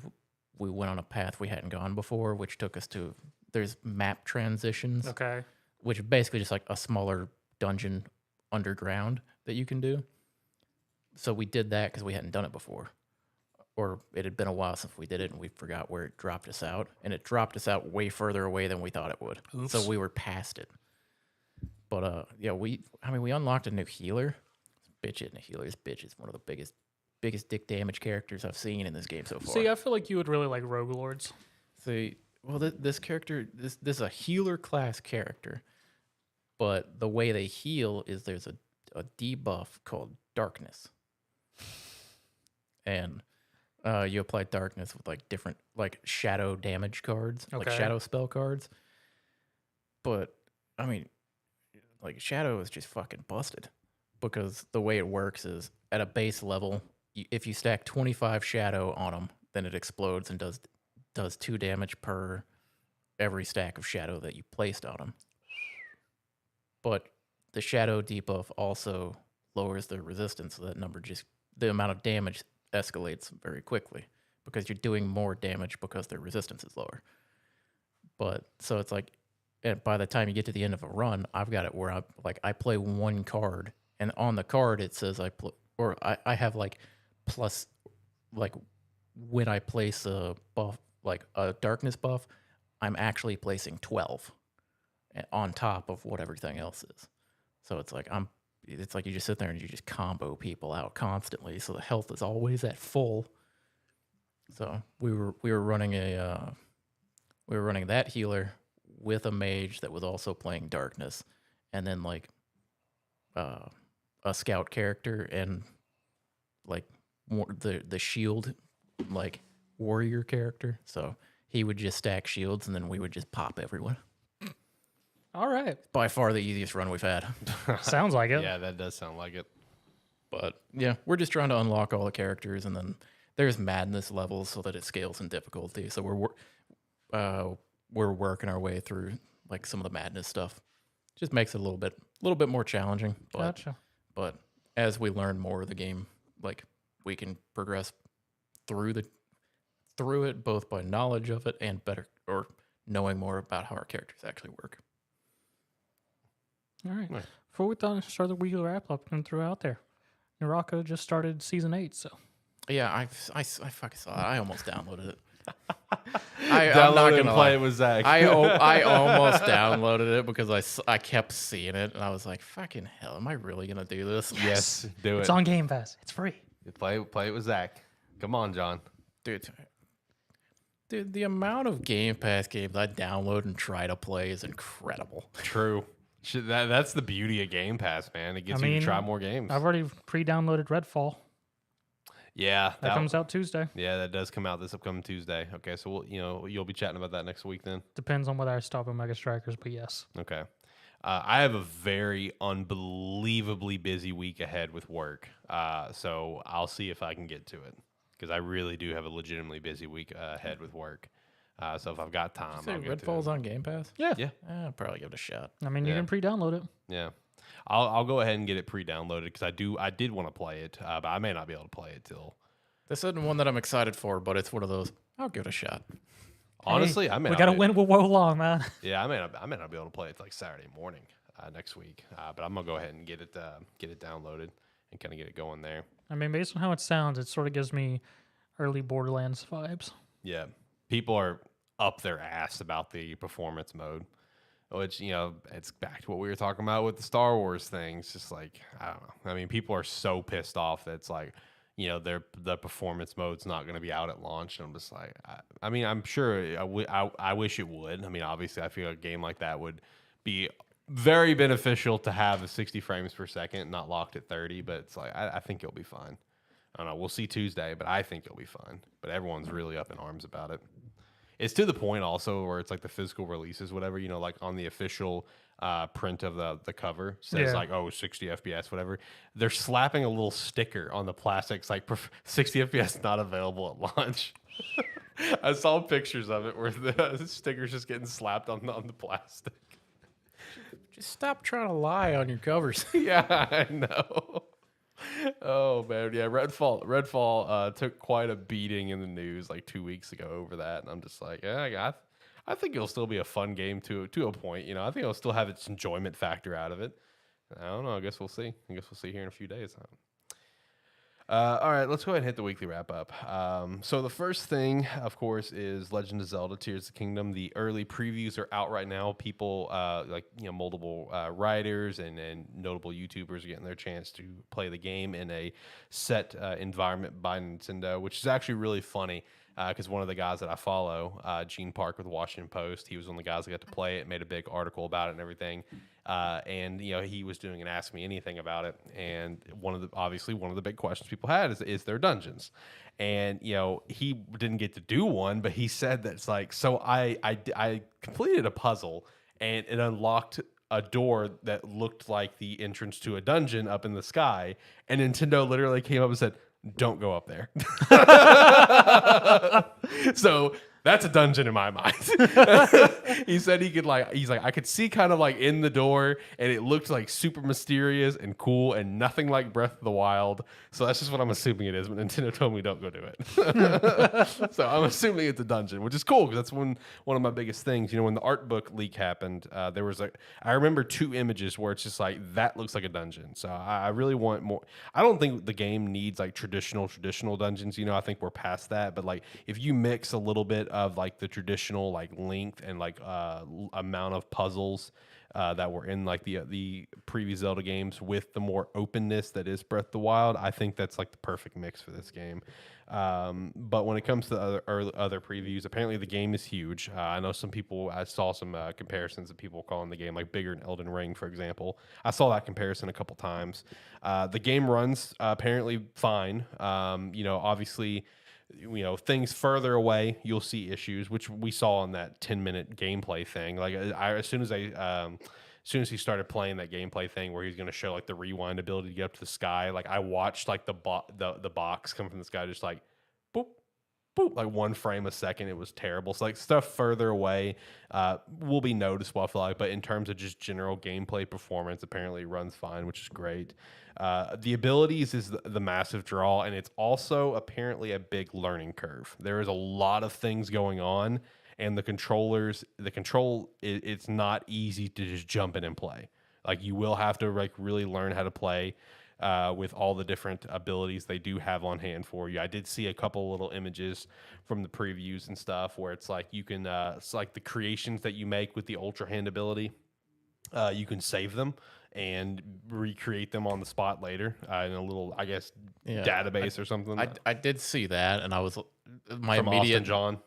we went on a path we hadn't gone before, which took us to, there's map transitions,
Okay.
which is basically just like a smaller dungeon underground that you can do. So we did that because we hadn't done it before, or it had been a while since we did it, and we forgot where it dropped us out, and it dropped us out way further away than we thought it would.
Oops.
So we were past it. But yeah, we unlocked a new healer. Bitch it, and a healer's bitch is one of the biggest dick damage characters I've seen in this game so far.
See, I feel like you would really like Rogue Lords.
See, well, this character, this is a healer class character, but the way they heal is there's a debuff called darkness. and you apply darkness with like different like shadow damage cards, like
Okay.
shadow spell cards. But I mean, like shadow is just fucking busted because the way it works is at a base level, if you stack 25 shadow on them, then it explodes and does 2 damage per every stack of shadow that you placed on them. But the shadow debuff also lowers the resistance, so that number the amount of damage escalates very quickly because you're doing more damage because their resistance is lower. But so it's like, and by the time you get to the end of a run, I've got it where I play 1 card, and on the card it says I have like plus, like when I place a buff, like a darkness buff, I'm actually placing 12 on top of what everything else is. So it's like it's like you just sit there and you just combo people out constantly. So the health is always at full. So we were running that healer with a mage that was also playing darkness, and then like a scout character and like the shield like warrior character. So he would just stack shields, and then we would just pop everyone.
All right.
By far the easiest run we've had.
Sounds like it.
Yeah, that does sound like it.
But yeah, we're just trying to unlock all the characters, and then there's madness levels so that it scales in difficulty. So we're working our way through like some of the madness stuff. Just makes it a little bit more challenging. But,
Gotcha.
But as we learn more of the game, like we can progress through it both by knowledge of it and better or knowing more about how our characters actually work.
All right.
Nice.
Before we start the weekly wrap up and threw out there, Naraka just started season 8, so
Yeah, I fucking saw it. I almost downloaded it.
I'm not gonna play it with Zach.
I almost downloaded it because I kept seeing it and I was like, "Fucking hell, am I really gonna do this?"
Yes, do it.
it's on Game Pass. It's free.
Play it with Zach. Come on, John.
Dude, the amount of Game Pass games I download and try to play is incredible.
True. That's the beauty of Game Pass, man. It gets you to try more games.
I've already pre-downloaded Redfall.
Yeah,
That comes out Tuesday.
Yeah, that does come out this upcoming Tuesday. Okay, so you'll be chatting about that next week then.
Depends on whether I stop at Mega Strikers, but yes.
Okay. I have a very unbelievably busy week ahead with work, so I'll see if I can get to it because I really do have a legitimately busy week ahead with work. So if I've got time, I'll get to
Redfall's
it.
on Game Pass?
Yeah.
I'll probably give it a shot.
I mean, you can pre-download it.
Yeah. I'll go ahead and get it pre-downloaded because I did want to play it, but I may not be able to play it till.
This isn't one that I'm excited for, but it's one of those. I'll give it a shot.
Honestly,
we got to win with Wo Long, man.
Yeah, I may not be able to play it till like Saturday morning next week, but I'm gonna go ahead and get it downloaded and kind of get it going there.
I mean, based on how it sounds, it sort of gives me early Borderlands vibes.
Yeah, people are up their ass about the performance mode, which it's back to what we were talking about with the Star Wars thing. It's just like I don't know. I mean, people are so pissed off that it's like the performance mode's not going to be out at launch. And I'm just like, I mean, I'm sure I wish it would. I mean, obviously, I feel a game like that would be very beneficial to have a 60 frames per second, not locked at 30. But it's like I think it'll be fine. I don't know. We'll see Tuesday, but I think it'll be fine. But everyone's really up in arms about it. It's to the point also where it's like the physical releases, whatever, like on the official print of the cover says like, 60 FPS, whatever. They're slapping a little sticker on the plastic. It's like 60 FPS not available at launch. I saw pictures of it where the sticker's just getting slapped on the plastic.
Just stop trying to lie on your covers.
Yeah, I know. Oh man, yeah. Redfall took quite a beating in the news like 2 weeks ago over that, and I'm just like, yeah, I think it'll still be a fun game to a point. I think it'll still have its enjoyment factor out of it. I don't know. I guess we'll see. Here in a few days. All right, let's go ahead and hit the weekly wrap up. So the first thing, of course, is Legend of Zelda: Tears of the Kingdom. The early previews are out right now. People multiple writers and notable YouTubers are getting their chance to play the game in a set environment by Nintendo, which is actually really funny. because one of the guys that I follow, Gene Park with the Washington Post, he was one of the guys that got to play it, made a big article about it and everything. And he was doing an Ask Me Anything about it. And obviously one of the big questions people had is there dungeons? And he didn't get to do one, but he said that it's like, so I completed a puzzle and it unlocked a door that looked like the entrance to a dungeon up in the sky, and Nintendo literally came up and said, "Don't go up there." So that's a dungeon in my mind. He said he's like, I could see kind of like in the door, and it looked like super mysterious and cool and nothing like Breath of the Wild. So that's just what I'm assuming it is, but Nintendo told me don't go do it. So I'm assuming it's a dungeon, which is cool because that's one of my biggest things. When the art book leak happened, there was I remember 2 images where it's just like, that looks like a dungeon. So I really want more. I don't think the game needs like traditional dungeons. I think we're past that, but like if you mix a little bit of like the traditional like length and like amount of puzzles that were in like the previous Zelda games with the more openness that is Breath of the Wild, I think that's like the perfect mix for this game. But when it comes to other previews, apparently the game is huge. I know I saw some comparisons of people calling the game like bigger than Elden Ring, for example. I saw that comparison a couple times. The game runs apparently fine. Obviously, things further away, you'll see issues, which we saw in that 10-minute gameplay thing. Like as soon as he started playing that gameplay thing where he's going to show like the rewind ability to get up to the sky, like I watched like the box come from the sky, just like boop, boop, like 1 frame a second. It was terrible. So like stuff further away will be noticeable, I feel like, but in terms of just general gameplay performance, apparently it runs fine, which is great. The abilities is the massive draw, and it's also apparently a big learning curve. There is a lot of things going on, and the control, it's not easy to just jump in and play. Like you will have to like really learn how to play with all the different abilities they do have on hand for you. I did see a couple little images from the previews and stuff where it's like you can, it's like the creations that you make with the Ultra Hand ability, you can save them and recreate them on the spot later in a little, I guess, database or something.
I did see that, and I was my
from
immediate
Austin John.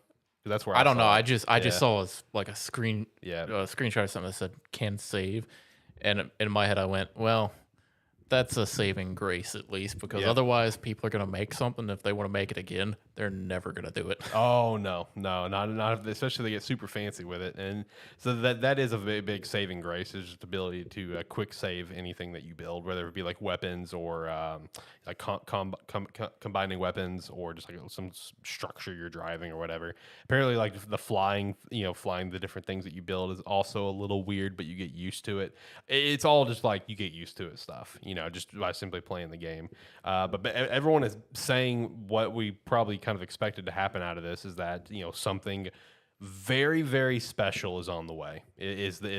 That's where
I don't know.
It.
I just saw like a screenshot of something that said can save, and in my head I went, well, that's a saving grace at least, because otherwise people are going to make something. If they want to make it again, they're never going to do it.
Oh no, not especially if they get super fancy with it. And so that is a big saving grace, is just the ability to quick save anything that you build, whether it be like weapons or like combining weapons or just like some structure you're driving or whatever. Apparently, like the flying the different things that you build is also a little weird, but you get used to it. It's all just like you get used to it stuff, just by simply playing the game. But everyone is saying what we probably kind of expected to happen out of this is that something very, very special is on the way. Is the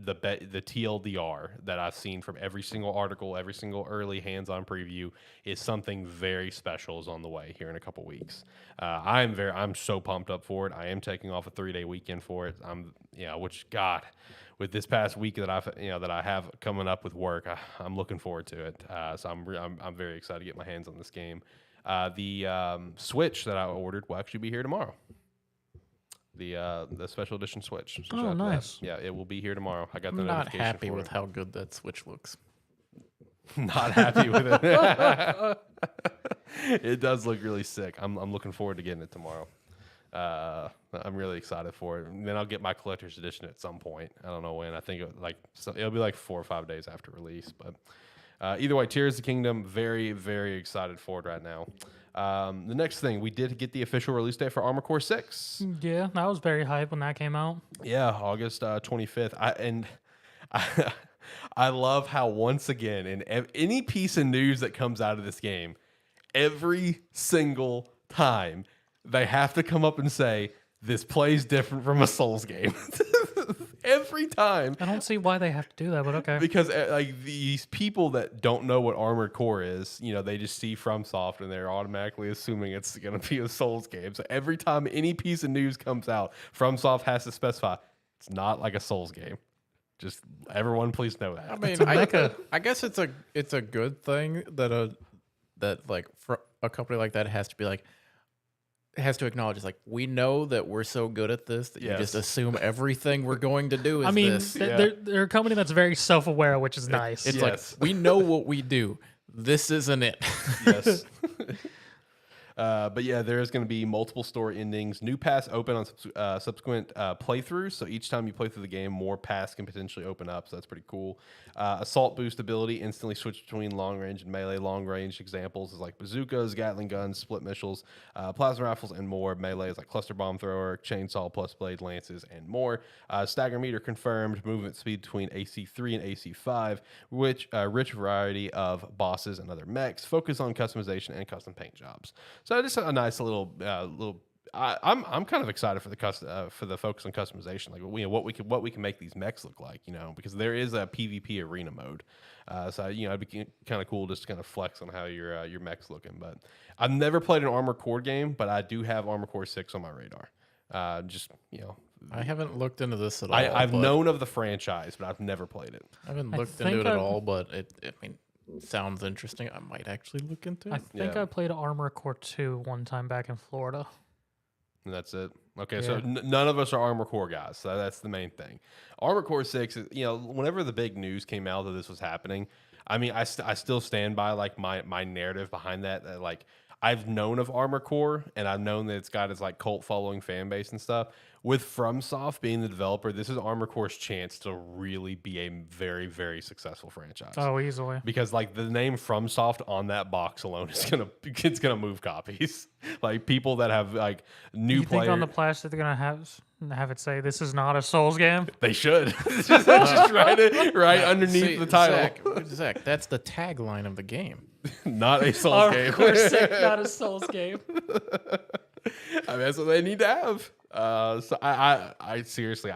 TLDR that I've seen from every single article, every single early hands-on preview, is something very special is on the way here in a couple weeks. I'm so pumped up for it. I am taking off a 3-day weekend for it. Which God, with this past week that I have coming up with work, I'm looking forward to it. So I'm very excited to get my hands on this game. The Switch that I ordered will actually be here tomorrow. The special edition Switch.
Oh, nice.
Yeah, it will be here tomorrow. I got the
I'm not
notification
happy
for
with
it.
how good that Switch looks.
Not happy with it. It does look really sick. I'm looking forward to getting it tomorrow. I'm really excited for it. And then I'll get my collector's edition at some point. I don't know when. I think it'll be like 4 or 5 days after release. But either way, Tears of the Kingdom, very, very excited for it right now. The next thing, we did get the official release date for Armored Core 6.
Yeah, I was very hyped when that came out.
Yeah, August 25th. I love how, once again, in any piece of news that comes out of this game, every single time they have to come up and say, this plays different from a Souls game. Every time.
I don't see why they have to do that, but okay.
Because like these people that don't know what Armored Core is, they just see FromSoft and they're automatically assuming it's going to be a Souls game. So every time any piece of news comes out, FromSoft has to specify it's not like a Souls game. Just everyone, please know that.
I mean, I guess it's a good thing that a company like that has to be like, has to acknowledge, it's like, we know that we're so good at this that you just assume everything we're going to do is this.
They're a company that's very self-aware, which is nice.
It's like, we know what we do. This isn't it.
Yes. But yeah, there is going to be multiple story endings. New paths open on subsequent playthroughs. So each time you play through the game, more paths can potentially open up. So that's pretty cool. Assault boost ability, instantly switch between long range and melee. Long range examples is like bazookas, Gatling guns, split missiles, plasma rifles, and more. Melee is like cluster bomb thrower, chainsaw, plus blade lances, and more. Stagger meter confirmed. Movement speed between AC3 and AC5, which rich variety of bosses and other mechs. Focus on customization and custom paint jobs. So just a nice little. I'm kind of excited for the focus on customization, like what we can make these mechs look like, because there is a PvP arena mode. So it'd be kind of cool just to kind of flex on how your mech's looking. But I've never played an Armored Core game, but I do have Armored Core 6 on my radar.
I haven't looked into this at all.
I've known of the franchise, but I've never played it.
I haven't looked into it at all, but it sounds interesting. I might actually look into it.
I think I played Armored Core 2 one time back in Florida.
And that's it. Okay, so none of us are Armored Core guys, so that's the main thing. Armored Core 6, whenever the big news came out that this was happening, I mean, I still stand by like my narrative behind that like I've known of Armored Core, and I've known that it's got its like cult following fan base and stuff. With FromSoft being the developer, this is Armored Core's chance to really be a very, very successful franchise.
Oh, easily.
Because like the name FromSoft on that box alone is gonna move copies. Like people that have like new players. You think
on the plastic they're gonna have it say this is not a Souls game?
They should. just write it right underneath the title.
Zach, that's the tagline of the game.
Not a Souls game.
Of course, not a Souls game.
I mean, that's what they need to have. So I seriously,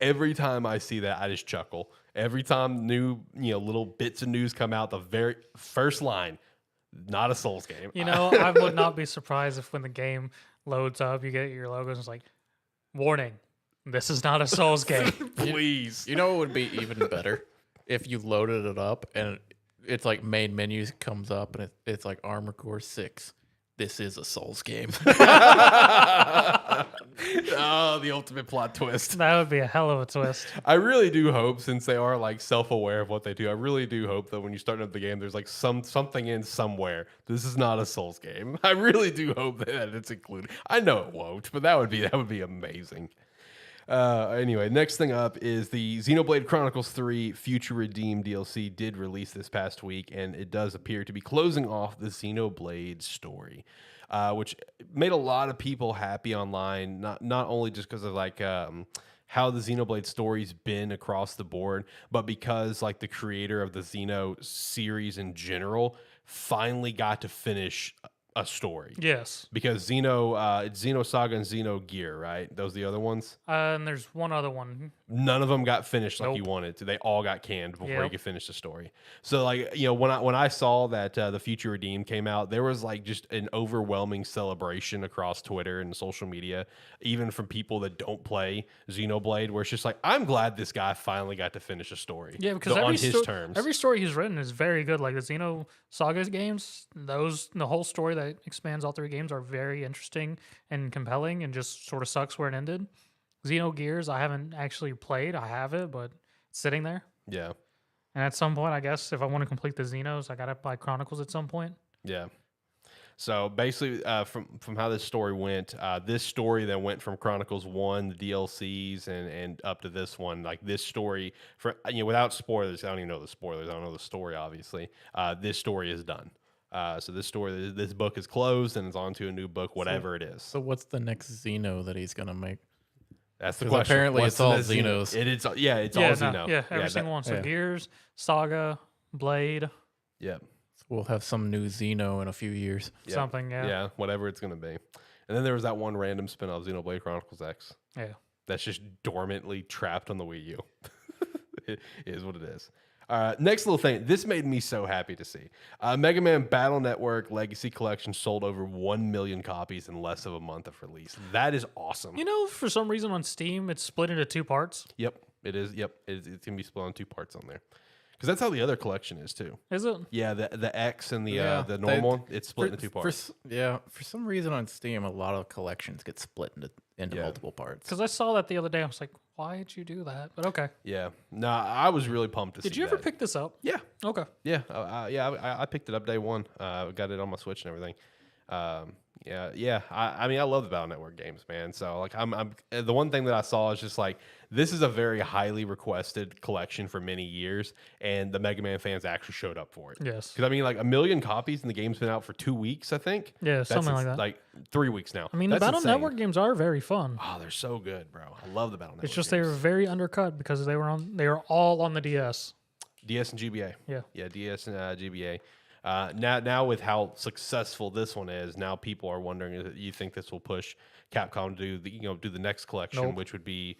every time I see that, I just chuckle. Every time new, little bits of news come out, the very first line, not a Souls game.
I would not be surprised if when the game loads up, you get your logos and it's like, warning, this is not a Souls game.
Please.
You know what would be even better? If you loaded it up and it's like main menus comes up and it's like Armored Core 6. This is a Souls game.
Oh, the ultimate plot twist.
That would be a hell of a twist.
I really do hope, since they are like self-aware of what they do, I really do hope that when you start up the game, there's like something in somewhere. This is not a Souls game. I really do hope that it's included. I know it won't, but that would be amazing. Anyway, next thing up is the Xenoblade Chronicles 3 Future Redeemed DLC did release this past week, and it does appear to be closing off the Xenoblade story, which made a lot of people happy online, not only just because of like how the Xenoblade story's been across the board, but because like the creator of the Xeno series in general finally got to finish a story.
Yes.
Because it's Xenosaga and Xenogear, right? Those are the other ones?
And there's one other one.
None of them got finished like you wanted to. They all got canned before you could finish the story. So like, when I saw that the Future Redeemed came out, there was like just an overwhelming celebration across Twitter and social media, even from people that don't play Xenoblade, where it's just like, I'm glad this guy finally got to finish a story.
Yeah, because
on his terms.
Every story he's written is very good. Like the Xenosaga games, the whole story that expands all three games are very interesting and compelling, and just sort of sucks where it ended. Xenogears, I haven't actually played. I have it, but it's sitting there.
Yeah.
And at some point, I guess if I want to complete the Xenos, I gotta buy Chronicles at some point.
Yeah. So basically, from how this story went, this story then went from Chronicles 1, the DLCs, and up to this one. Like this story, without spoilers, I don't even know the spoilers. I don't know the story, obviously. This story is done. So this book is closed and it's on to a new book, whatever it is.
So what's the next Xeno that he's gonna make?
That's the question.
Apparently, it's all Xenos.
It's all Xeno.
Yeah, every single one. So Gears, Saga, Blade.
Yeah.
So we'll have some new Xeno in a few years.
Yep.
Something, yeah.
Yeah, whatever it's going to be. And then there was that one random spin-off, Xenoblade Chronicles X.
Yeah.
That's just dormantly trapped on the Wii U. It is what it is. Next little thing. This made me so happy to see. Mega Man Battle Network Legacy Collection sold over 1 million copies in less of a month of release. That is awesome.
For some reason on Steam, it's split into two parts.
Yep, it is. Yep, it can be split on two parts on there. Because that's how the other collection is too.
Is it?
Yeah, the X and the normal, it's split into two parts.
For some reason on Steam, a lot of collections get split into multiple parts.
Because I saw that the other day. I was like, why did you do that? But okay.
Yeah. No, I was really pumped to see
Did you ever pick this up?
Yeah.
Okay.
Yeah. I picked it up day one. Got it on my Switch and everything. Yeah. I mean, I love the Battle Network games, man. So like, I'm the one thing that I saw is just like, this is a very highly requested collection for many years, and the Mega Man fans actually showed up for it.
Yes.
Because I mean, like 1 million copies, and the game's been out for 2 weeks, I think.
Yeah, something like that.
Like 3 weeks now.
I mean,
That's
the Battle
insane.
Network games are very fun.
Oh, they're so good, bro. I love the Battle Network.
It's just
games.
they were very undercut because they were all on the DS.
DS and GBA.
Yeah.
DS and GBA. Now with how successful this one is, now people are wondering if you think this will push Capcom to do the next collection,
Nope.
which would be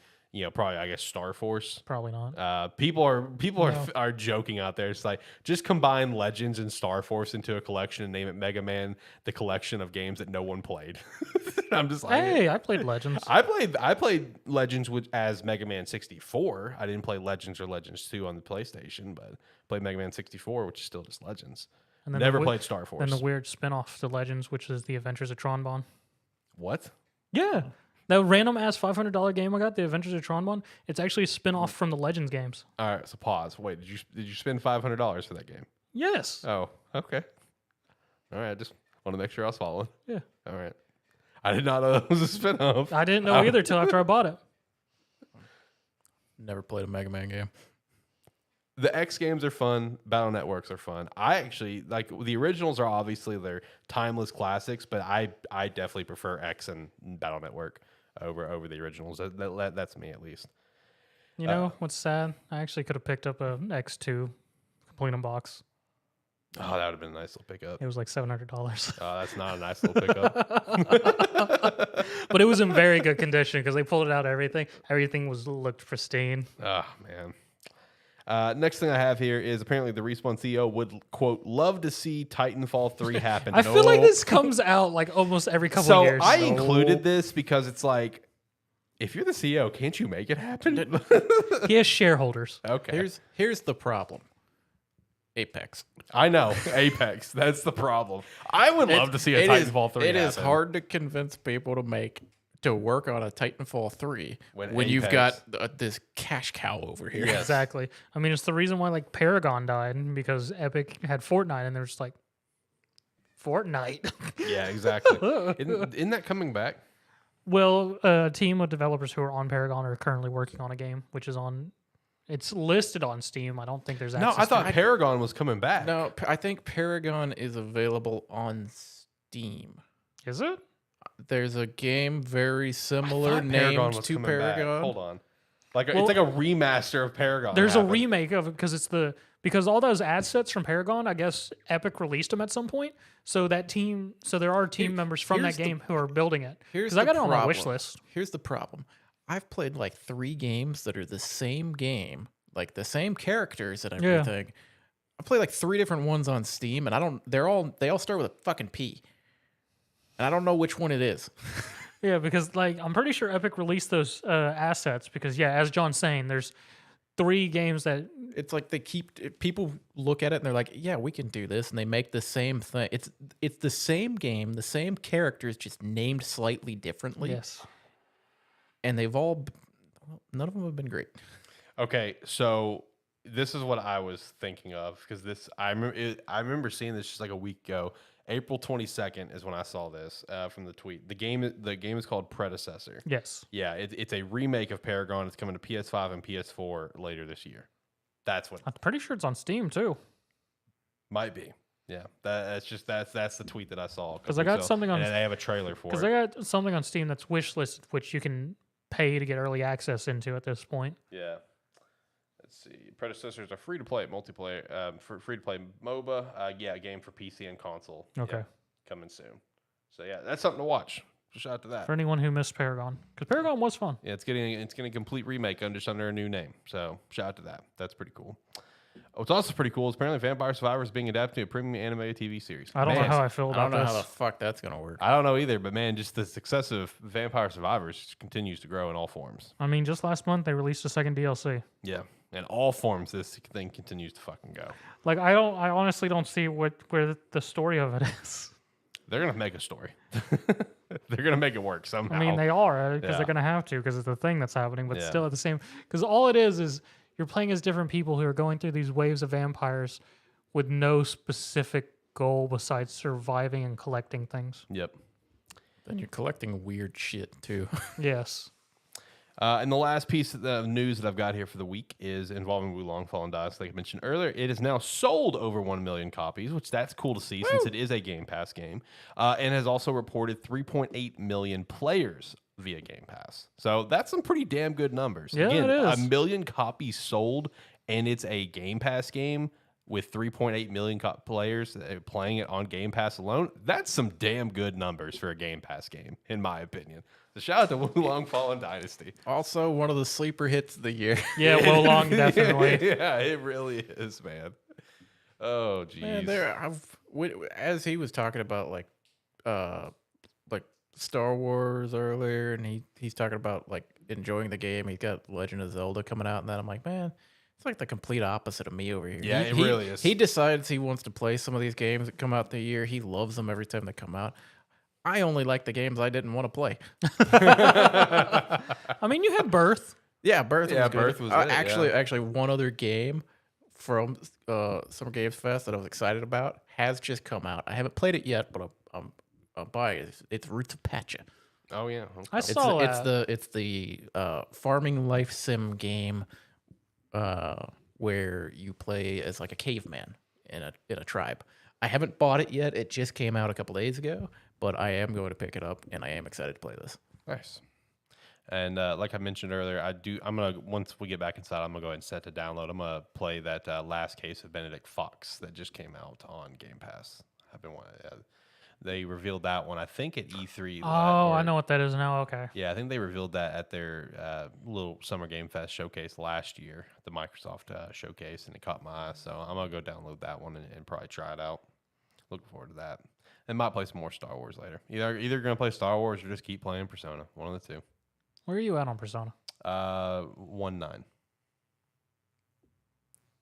probably I guess Star Force.
Probably not.
People are joking out there. It's like just combine Legends and Star Force into a collection and name it Mega Man, the collection of games that no one played. I'm just like,
Hey, I played Legends.
I played Legends as Mega Man 64. I didn't play Legends or Legends 2 on the PlayStation, but played Mega Man 64, which is still just Legends.
And then
Never played Star Force.
And the weird spin-off to Legends, which is the Adventures of Tron.
What?
Yeah. That random ass $500 game I got, the Adventures of Tron, it's actually a spin-off from the Legends games.
All right, so pause. Wait, did you spend $500 for that game?
Yes.
Oh, okay. All right, I just want to make sure I was following.
Yeah.
All right. I did not know it was a spin-off.
I didn't know either till after I bought it.
Never played a Mega Man game.
The X games are fun. Battle Networks are fun. I actually like the originals are obviously they're timeless classics, but I definitely prefer X and Battle Network over the originals. That's me at least.
You know what's sad? I actually could have picked up a X2 complete in box.
Oh, that would have been a nice little pickup.
It was like $700.
Oh, that's not a nice little pickup.
But it was in very good condition because they pulled it out. Everything looked pristine.
Oh man. Next thing I have here is apparently the Respawn CEO would, quote, love to see Titanfall 3 happen.
I feel like this comes out like almost every couple of years.
So I included this because it's like, if you're the CEO, can't you make it happen?
He has shareholders.
Okay.
Here's the problem. Apex.
I know. Apex. That's the problem. I would love to see a Titanfall 3
It
happen.
is hard to convince people to work on a Titanfall 3 when you've
Apex.
got this cash cow over here.
Yes.
Exactly. I mean, it's the reason why like Paragon died because Epic had Fortnite and they're just like, Fortnite.
Yeah, exactly. Isn't that coming back?
Well, a team of developers who are on Paragon are currently working on a game, which is it's listed on Steam. I don't think there's access
No, I thought
to it.
Paragon was coming back.
No, I think Paragon is available on Steam.
Is it?
There's a game very similar
I thought Paragon
named
was
to
coming back.
Paragon.
Hold on. It's like a remaster of Paragon.
There's a
happened.
remake of it because all those ad sets from Paragon, I guess Epic released them at some point. So there are team members from that game who are building it.
Here's
Because I got it on my
problem.
wish list.
Here's the problem. I've played like 3 games that are the same game, like the same characters and
Yeah.
everything. I played like 3 different ones on Steam, and they all start with a fucking P. And I don't know which one it is.
Yeah, because like I'm pretty sure Epic released those assets because as John's saying, there's 3 games that
It's like people look at it and they're like, "Yeah, we can do this," and they make the same thing. It's the same game, the same characters, just named slightly differently.
yes.
And none of them have been great.
Okay, so this is what I was thinking of because I remember seeing this just like a week ago. April 22nd is when I saw this from the tweet. The game is called Predecessor.
Yes.
Yeah, it's a remake of Paragon. It's coming to PS5 and PS4 later this year. That's what
I'm pretty sure it's on Steam too.
might be. Yeah, that's the tweet that I saw.
'Cause I got something on-
and they have a trailer for it.
Because I got something on Steam that's wish listed, which you can pay to get early access into at this point.
Yeah. Let's see. Predecessors are free to play multiplayer, free to play MOBA. A game for PC and console.
Okay.
Yeah, coming soon. So yeah, that's something to watch. Shout out to that.
For anyone who missed Paragon. Because Paragon was fun.
Yeah, it's getting a complete remake under a new name. So shout out to that. That's pretty cool. What's also pretty cool is apparently Vampire Survivors being adapted to a premium animated TV series.
I don't know
Man,
how I feel
I
about
don't know
this.
how the fuck that's gonna work.
I don't know either, but man, just the success of Vampire Survivors continues to grow in all forms.
I mean, just last month they released a second DLC.
Yeah, In all forms, this thing continues to fucking go.
Like I honestly don't see where the story of it is.
They're gonna make a story. They're gonna make it work somehow.
I mean, they are because they're gonna have to because it's the thing that's happening. But
Yeah.
still, at the same, because all it is you're playing as different people who are going through these waves of vampires with no specific goal besides surviving and collecting things.
Yep.
Then you're collecting weird shit too.
Yes.
And the last piece of news that I've got here for the week is involving Wulong Fallen Dice. Like I mentioned earlier, it is now sold over 1 million copies, which that's cool to see since it is a Game Pass game, and has also reported 3.8 million players via Game Pass. So that's some pretty damn good numbers.
Yeah,
Again,
it is.
1 million copies sold, and it's a Game Pass game with 3.8 million players playing it on Game Pass alone. That's some damn good numbers for a Game Pass game, in my opinion. So shout out to Wulong Fallen Dynasty.
Also, one of the sleeper hits of the year.
Yeah, Wulong definitely.
Yeah, it really is, man. Oh, geez.
Man, as he was talking about like Star Wars earlier, and he's talking about like enjoying the game. He's got Legend of Zelda coming out, and then I'm like, man, it's like the complete opposite of me over here.
Yeah, it really is.
He decides he wants to play some of these games that come out the year. He loves them every time they come out. I only like the games I didn't want to play.
I mean, you had Birth.
Yeah, Birth was good.
Birth was it,
actually, one other game from Summer Games Fest that I was excited about has just come out. I haven't played it yet, but I'm buying it. It's Roots of Patcha.
Oh, yeah. Okay.
I saw
It's the farming life sim game where you play as like a caveman in a tribe. I haven't bought it yet. It just came out a couple days ago, but I am going to pick it up, and I am excited to play this.
Nice. And like I mentioned earlier, I'm gonna once we get back inside, I'm gonna go ahead and set to download. I'm gonna play that last case of Benedict Fox that just came out on Game Pass. I've been wanting. They revealed that one, I think, at E3.
I know what that is now. Okay.
Yeah, I think they revealed that at their little Summer Game Fest showcase last year, the Microsoft showcase, and it caught my eye. So I'm gonna go download that one and probably try it out. Looking forward to that. And might play some more Star Wars later. Either gonna play Star Wars or just keep playing Persona. One of the two.
Where are you at on Persona?
1-9.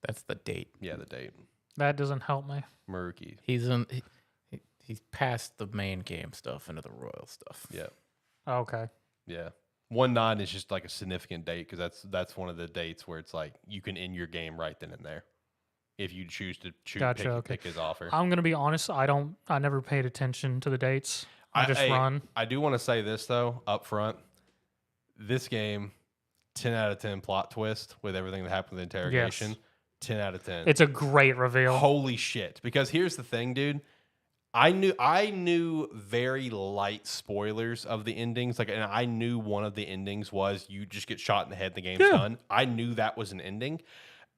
That's the date.
Yeah, the date.
That doesn't help me.
Maruki.
He's past the main game stuff into the royal stuff.
Yeah.
Okay.
Yeah. 1-9 is just like a significant date because that's one of the dates where it's like you can end your game right then and there if you choose to pick his offer.
I'm gonna be honest. I never paid attention to the dates. I just run.
I do want to say this though up front. This game, 10 out of 10 plot twist with everything that happened with the interrogation.
Yes.
10 out of 10.
It's a great reveal.
Holy shit! Because here's the thing, dude. I knew very light spoilers of the endings. And I knew one of the endings was you just get shot in the head, the game's done. I knew that was an ending.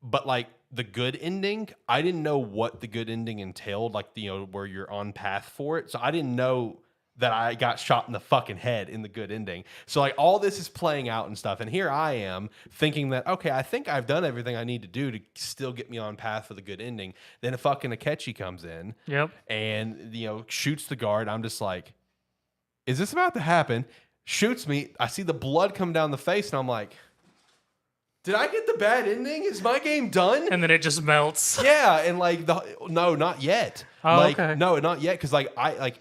But like the good ending, I didn't know what the good ending entailed, like where you're on path for it. So I didn't know that I got shot in the fucking head in the good ending. So like all this is playing out and stuff. And here I am thinking that, okay, I think I've done everything I need to do to still get me on path for the good ending. Then a fucking Akechi comes in and, shoots the guard. I'm just like, is this about to happen? Shoots me. I see the blood come down the face and I'm like, did I get the bad ending? Is my game done?
And then it just melts.
Yeah, and no, not yet.
Oh, okay.
No, not yet, because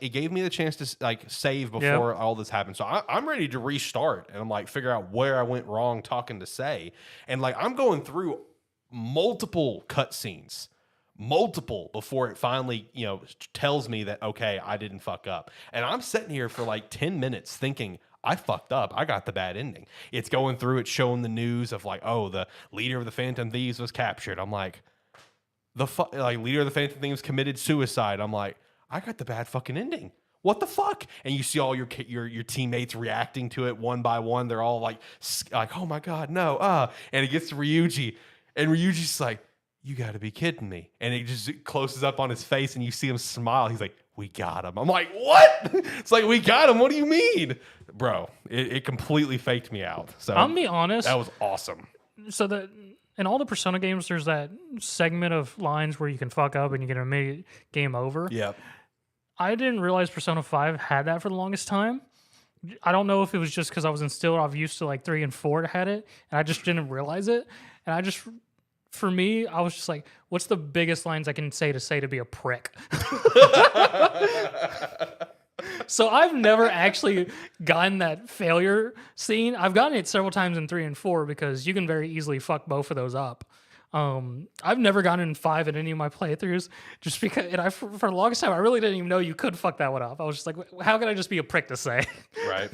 it gave me the chance to save before all this happened. So I'm ready to restart and I'm figure out where I went wrong talking to Say, and I'm going through multiple cutscenes, before it finally tells me that okay, I didn't fuck up, and I'm sitting here for 10 minutes thinking, I fucked up. I got the bad ending. It's going through. It's showing the news of the leader of the Phantom Thieves was captured. I'm like, leader of the Phantom Thieves committed suicide. I'm like, I got the bad fucking ending. What the fuck? And you see all your teammates reacting to it one by one. They're all like, oh my god, no, And it gets to Ryuji, and Ryuji's like, you got to be kidding me. And it just closes up on his face, and you see him smile. He's like, we got him. I'm like, what? It's like, we got him. What do you mean? Bro, it completely faked me out. So
I'll be honest.
That was awesome.
So in all the Persona games, there's that segment of lines where you can fuck up and you get an immediate game over.
Yep.
I didn't realize Persona 5 had that for the longest time. I don't know if it was just because I was instilled. I've used to like 3 and 4 had it, and I just didn't realize it. And I just, for me, I was just like, what's the biggest lines I can say to be a prick? So I've never actually gotten that failure scene. I've gotten it several times in 3 and 4 because you can very easily fuck both of those up. I've never gotten in 5 in any of my playthroughs just because, and for the longest time, I really didn't even know you could fuck that one up. I was just like, how can I just be a prick to say?
Right.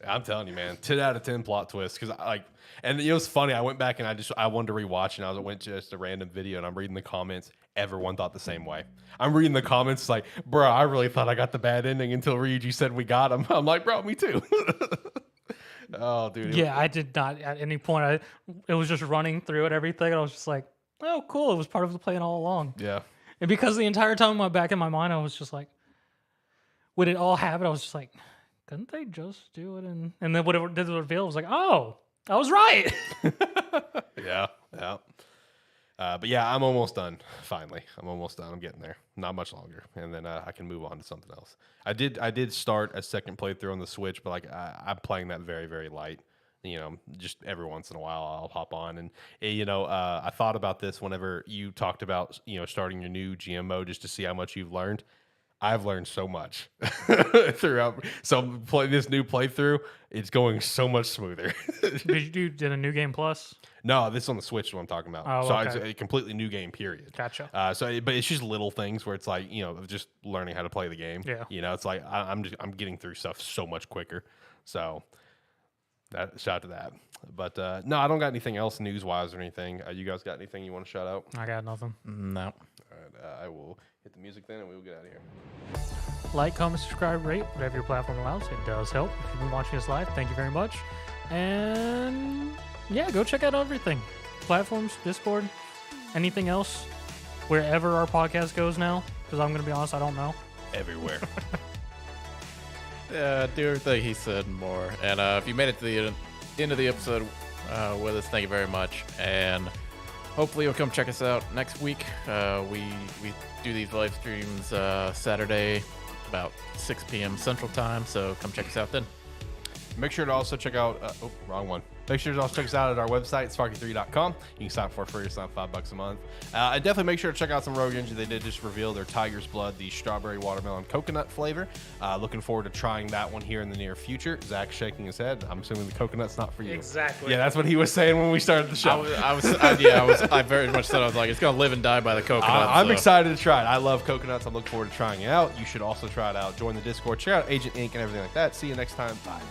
I'm telling you, man, 10 out of 10 plot twist. Because and it was funny. I went back and I wanted to rewatch, and I went to just a random video, and I'm reading the comments. Everyone thought the same way. I'm reading the comments like, bro, I really thought I got the bad ending until Ryuji said we got him. I'm like, bro, me too. Oh, dude.
Yeah, I did not at any point. It was just running through it, everything. And I was just like, oh, cool. It was part of the plan all along.
Yeah.
And because the entire time back in my mind, I was just like, when it all happened, I was just like, couldn't they just do it? And then when it did the reveal, I was like, oh, I was right.
Yeah. But yeah, I'm almost done. Finally, I'm almost done. I'm getting there. Not much longer, and then I can move on to something else. I did start a second playthrough on the Switch, but I'm playing that very, very light. Just every once in a while I'll hop on, and I thought about this whenever you talked about starting your new GM mode just to see how much you've learned. I've learned so much throughout. So this new playthrough, it's going so much smoother.
Did a new game plus?
No, this is on the Switch is what I'm talking about.
Oh,
so
okay.
it's a completely new game, period.
Gotcha.
But it's just little things where it's like, just learning how to play the game.
Yeah.
It's like I'm getting through stuff so much quicker. So shout out to that. But no, I don't got anything else news-wise or anything. You guys got anything you want to shout out?
I got nothing.
No.
All right, I will hit the music then, and we will get out of here.
Like, comment, subscribe, rate, whatever your platform allows. It does help. If you've been watching us live, thank you very much. And yeah, go check out everything. Platforms, Discord, anything else, wherever our podcast goes now. Because I'm going to be honest, I don't know.
Everywhere.
Yeah, do everything he said and more. And if you made it to the end of the episode with us, thank you very much. And hopefully you'll come check us out next week. We do these live streams Saturday about 6 p.m. Central Time, so come check us out then.
Make sure to also check out wrong one. Make sure to also check us out at our website, sparky3.com. You can sign up for free. It's not $5 a month. And definitely make sure to check out some Rogue Engine. They did just reveal their Tiger's Blood, the strawberry watermelon coconut flavor. Looking forward to trying that one here in the near future. Zach's shaking his head. I'm assuming the coconut's not for you.
Exactly.
Yeah, that's what he was saying when we started the show.
I very much said, I was like, it's going to live and die by the coconut.
I'm excited to try it. I love coconuts. I'm looking forward to trying it out. You should also try it out. Join the Discord. Check out Agent Inc. and everything like that. See you next time. Bye.